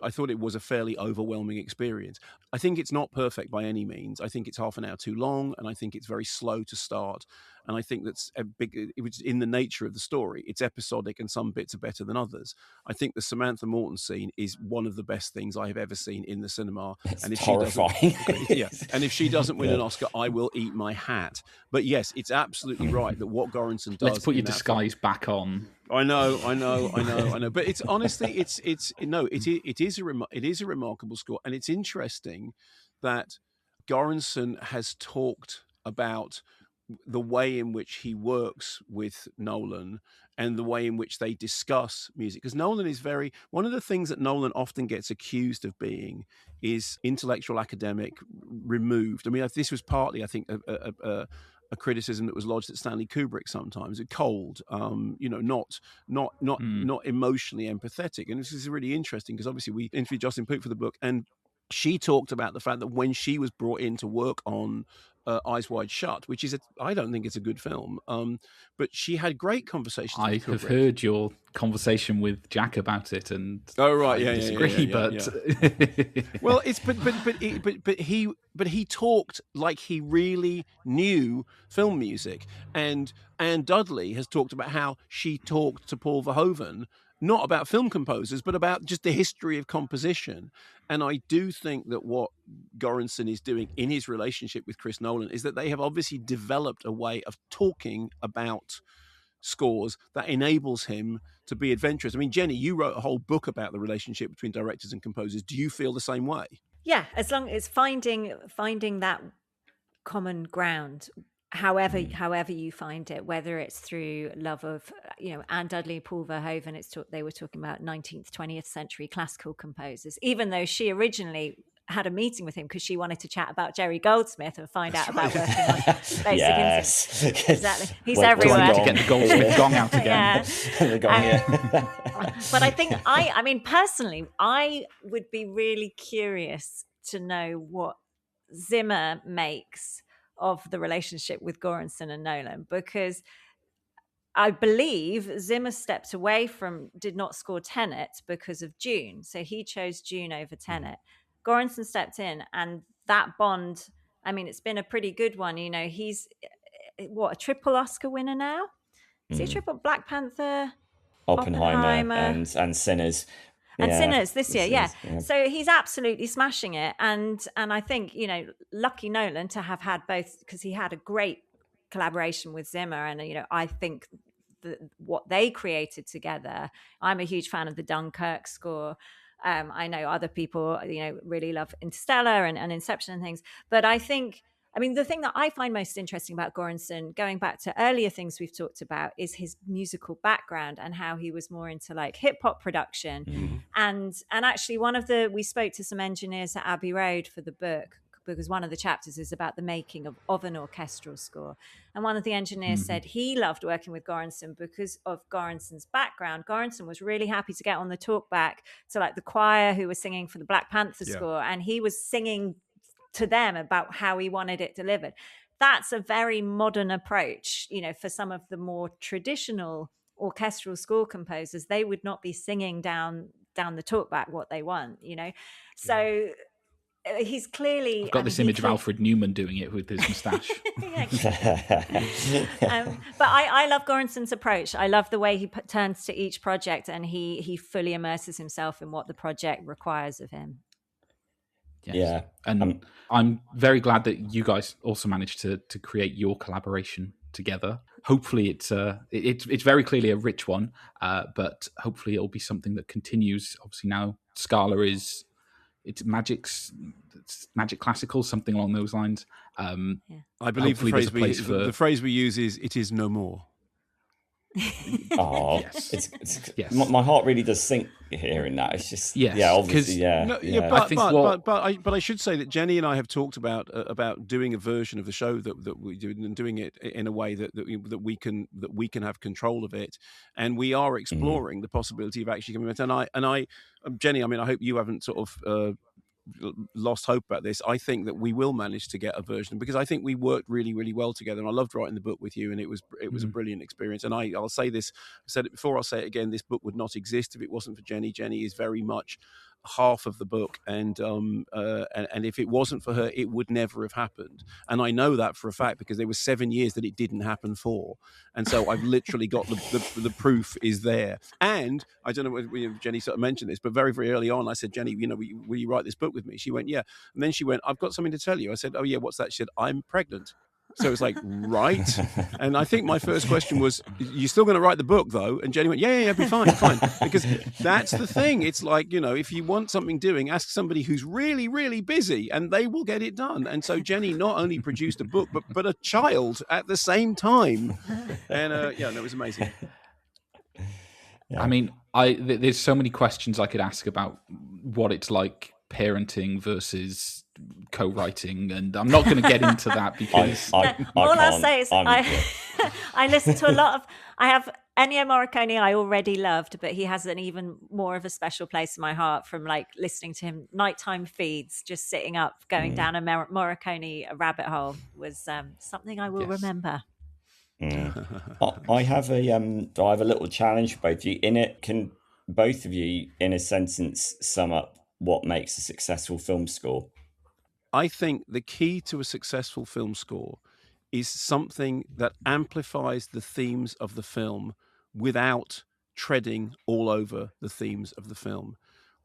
I thought it was a fairly overwhelming experience. I think it's not perfect by any means. I think it's half an hour too long, and I think it's very slow to start. And I think that's it was in the nature of the story. It's episodic, and some bits are better than others. I think the Samantha Morton scene is one of the best things I have ever seen in the cinema. It's and if horrifying. And if she doesn't win an Oscar, I will eat my hat. But yes, it's absolutely right that what Göransson does. Let's put your disguise back on. I know. But it's honestly, it is a remarkable score, and it's interesting that Göransson has talked about the way in which he works with Nolan and the way in which they discuss music. Because Nolan is one of the things that Nolan often gets accused of being is intellectual academic removed. I mean, this was partly, I think, a criticism that was lodged at Stanley Kubrick sometimes, cold, not emotionally empathetic. And this is really interesting because obviously we interviewed Jocelyn Pook for the book, and she talked about the fact that when she was brought in to work on Eyes Wide Shut, which is I don't think it's a good film, but she had great conversations. I with have Kubrick. heard your conversation with Jack about it, and I disagree. Well, it's but he talked like he really knew film music, and Anne Dudley has talked about how she talked to Paul Verhoeven not about film composers, but about just the history of composition. And I do think that what Göransson is doing in his relationship with Chris Nolan is that they have obviously developed a way of talking about scores that enables him to be adventurous. I mean, Jenny, you wrote a whole book about the relationship between directors and composers. Do you feel the same way? Yeah, as long as finding that common ground, however you find it, whether it's through love of, Anne Dudley, Paul Verhoeven, they were talking about 19th, 20th century classical composers, even though she originally had a meeting with him because she wanted to chat about Jerry Goldsmith and find out about working on Basic Instinct. Exactly. He's everywhere. To get the Goldsmith Gong out again. But I think, I mean, personally, I would be really curious to know what Zimmer makes of the relationship with Göransson and Nolan, because I believe Zimmer stepped away did not score Tenet because of Dune. So he chose Dune over Tenet. Göransson stepped in, and that bond, I mean, it's been a pretty good one. He's a triple Oscar winner now? Is he triple Black Panther, Oppenheimer. And Sinners. And Yeah, Sinners this year, yeah. yeah. So he's absolutely smashing it, and I think, you know, lucky Nolan to have had both, because he had a great collaboration with Zimmer, and, you know, I think what they created together. I'm a huge fan of the Dunkirk score. I know other people, you know, really love Interstellar and Inception and things, but I think, I mean, the thing that I find most interesting about Göransson, going back to earlier things we've talked about, is his musical background and how he was more into like hip hop production. And actually we spoke to some engineers at Abbey Road for the book, because one of the chapters is about the making of an orchestral score. And one of the engineers said he loved working with Göransson because of Göransson's background. Göransson was really happy to get on the talk back to like the choir who was singing for the Black Panther score, and he was singing to them about how he wanted it delivered. That's a very modern approach. You know, for some of the more traditional orchestral score composers, they would not be singing down the talkback what they want, you know. So he's clearly... I've got this image of Alfred Newman doing it with his moustache. But I love Göransson's approach. I love the way he turns to each project, and he fully immerses himself in what the project requires of him. Yes. Yeah. And I'm very glad that you guys also managed to create your collaboration together. Hopefully it's very clearly a rich one, but hopefully it'll be something that continues. Obviously now Scala it's magic classical, something along those lines. I believe the phrase we use is "it is no more." Oh, yes. Yes. My heart really does sink hearing that. It's just, yes, yeah, obviously, But I should say that Jenny and I have talked about doing a version of the show that we do, and doing it in a way that we can have control of it, and we are exploring the possibility of actually coming. And I, Jenny, I mean, I hope you haven't sort of lost hope about this. I think that we will manage to get a version, because I think we worked really, really well together, and I loved writing the book with you, and it was a brilliant experience. And I'll say this, I said it before, I'll say it again, this book would not exist if it wasn't for Jenny. Jenny is very much half of the book, and if it wasn't for her, it would never have happened. And I know that for a fact, because there were 7 years that it didn't happen for, and so I've literally got the proof is there. And I don't know whether Jenny sort of mentioned this, but very, very early on I said, Jenny, you know, will you write this book with me? She went, yeah. And then she went, I've got something to tell you. I said, oh yeah, what's that? She said, I'm pregnant. So it's like, right. And I think my first question was, you're still going to write the book though? And Jenny went, yeah, be fine. Because that's the thing. It's like, you know, if you want something doing, ask somebody who's really, really busy, and they will get it done. And so Jenny not only produced a book, but a child at the same time. And it was amazing. Yeah. I mean, there's so many questions I could ask about what it's like parenting versus co-writing, and I'm not going to get into that because I'll say is I listen to a lot of, I have Ennio Morricone I already loved, but he has an even more of a special place in my heart from like listening to him nighttime feeds, just sitting up going down a Morricone rabbit hole was something I will remember. I have a little challenge for both of you. In it, can both of you in a sentence sum up what makes a successful film score? I think the key to a successful film score is something that amplifies the themes of the film without treading all over the themes of the film.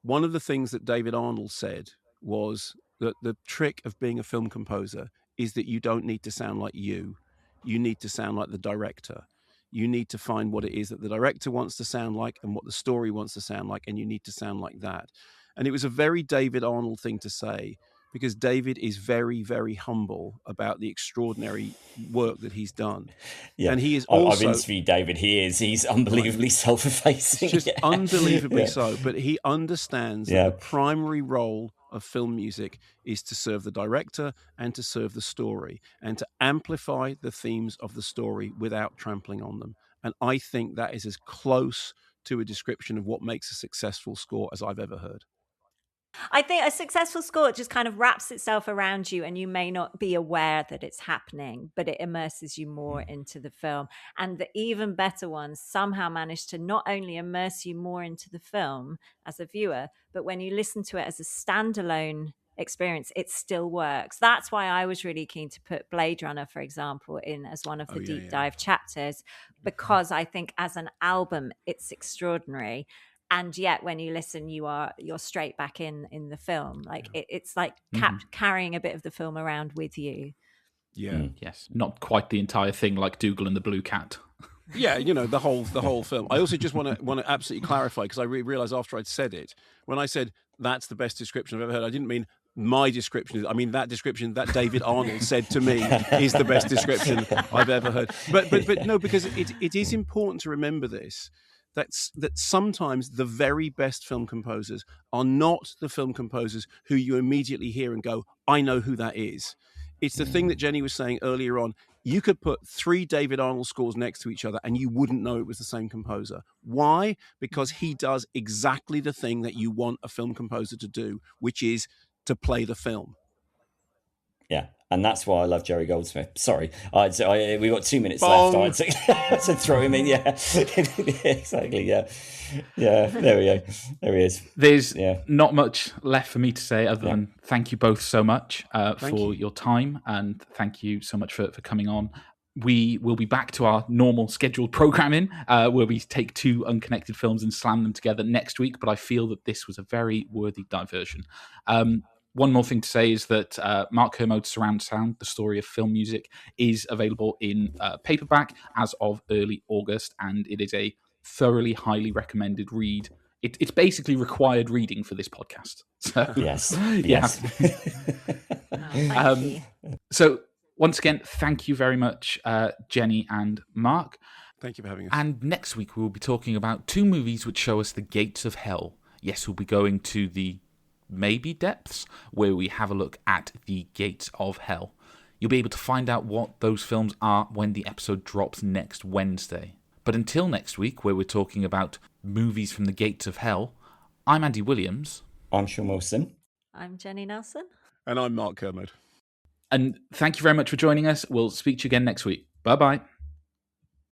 One of the things that David Arnold said was that the trick of being a film composer is that you don't need to sound like you. You need to sound like the director. You need to find what it is that the director wants to sound like and what the story wants to sound like, and you need to sound like that. And it was a very David Arnold thing to say, because David is very, very humble about the extraordinary work that he's done. Yeah. And he is also... I've interviewed David. He's unbelievably self-effacing. Just unbelievably so. But he understands that the primary role of film music is to serve the director and to serve the story, and to amplify the themes of the story without trampling on them. And I think that is as close to a description of what makes a successful score as I've ever heard. I think a successful score just kind of wraps itself around you, and you may not be aware that it's happening, but it immerses you more into the film. And the even better ones somehow manage to not only immerse you more into the film as a viewer, but when you listen to it as a standalone experience, it still works. That's why I was really keen to put Blade Runner, for example, in as one of the deep dive chapters, because I think as an album, it's extraordinary. and yet when you listen, you're straight back in the film. Like it's like carrying a bit of the film around with you. Yeah. Yes, not quite the entire thing like Dougal and the Blue Cat. Yeah, you know, the whole film. I also just want to absolutely clarify, because I realized after I'd said it, when I said that's the best description I've ever heard, I didn't mean my description. I mean that description that David Arnold said to me is the best description I've ever heard. But no, because it is important to remember this. That sometimes the very best film composers are not the film composers who you immediately hear and go, I know who that is. It's the thing that Jenny was saying earlier on. You could put 3 David Arnold scores next to each other and you wouldn't know it was the same composer. Why? Because he does exactly the thing that you want a film composer to do, which is to play the film. Yeah, and that's why I love Jerry Goldsmith. Sorry, we got 2 minutes left. I had to throw him in. Yeah, exactly. Yeah. There we go. There he is. There's not much left for me to say other than thank you both so much for your time, and thank you so much for coming on. We will be back to our normal scheduled programming where we take 2 unconnected films and slam them together next week, but I feel that this was a very worthy diversion. One more thing to say is that Mark Kermode's Surround Sound, The Story of Film Music, is available in paperback as of early August, and it is a thoroughly, highly recommended read. It's basically required reading for this podcast. So, yes. Thank you. So, once again, thank you very much, Jenny and Mark. Thank you for having us. And next week, we will be talking about 2 movies which show us the gates of hell. Yes, we'll be going to the maybe depths, where we have a look at the gates of hell. You'll be able to find out what those films are when the episode drops next Wednesday. But until next week, where we're talking about movies from the gates of hell, I'm Andy Williams. I'm Sean Wilson. I'm Jenny Nelson. And I'm Mark Kermode. And thank you very much for joining us. We'll speak to you again next week. Bye-bye.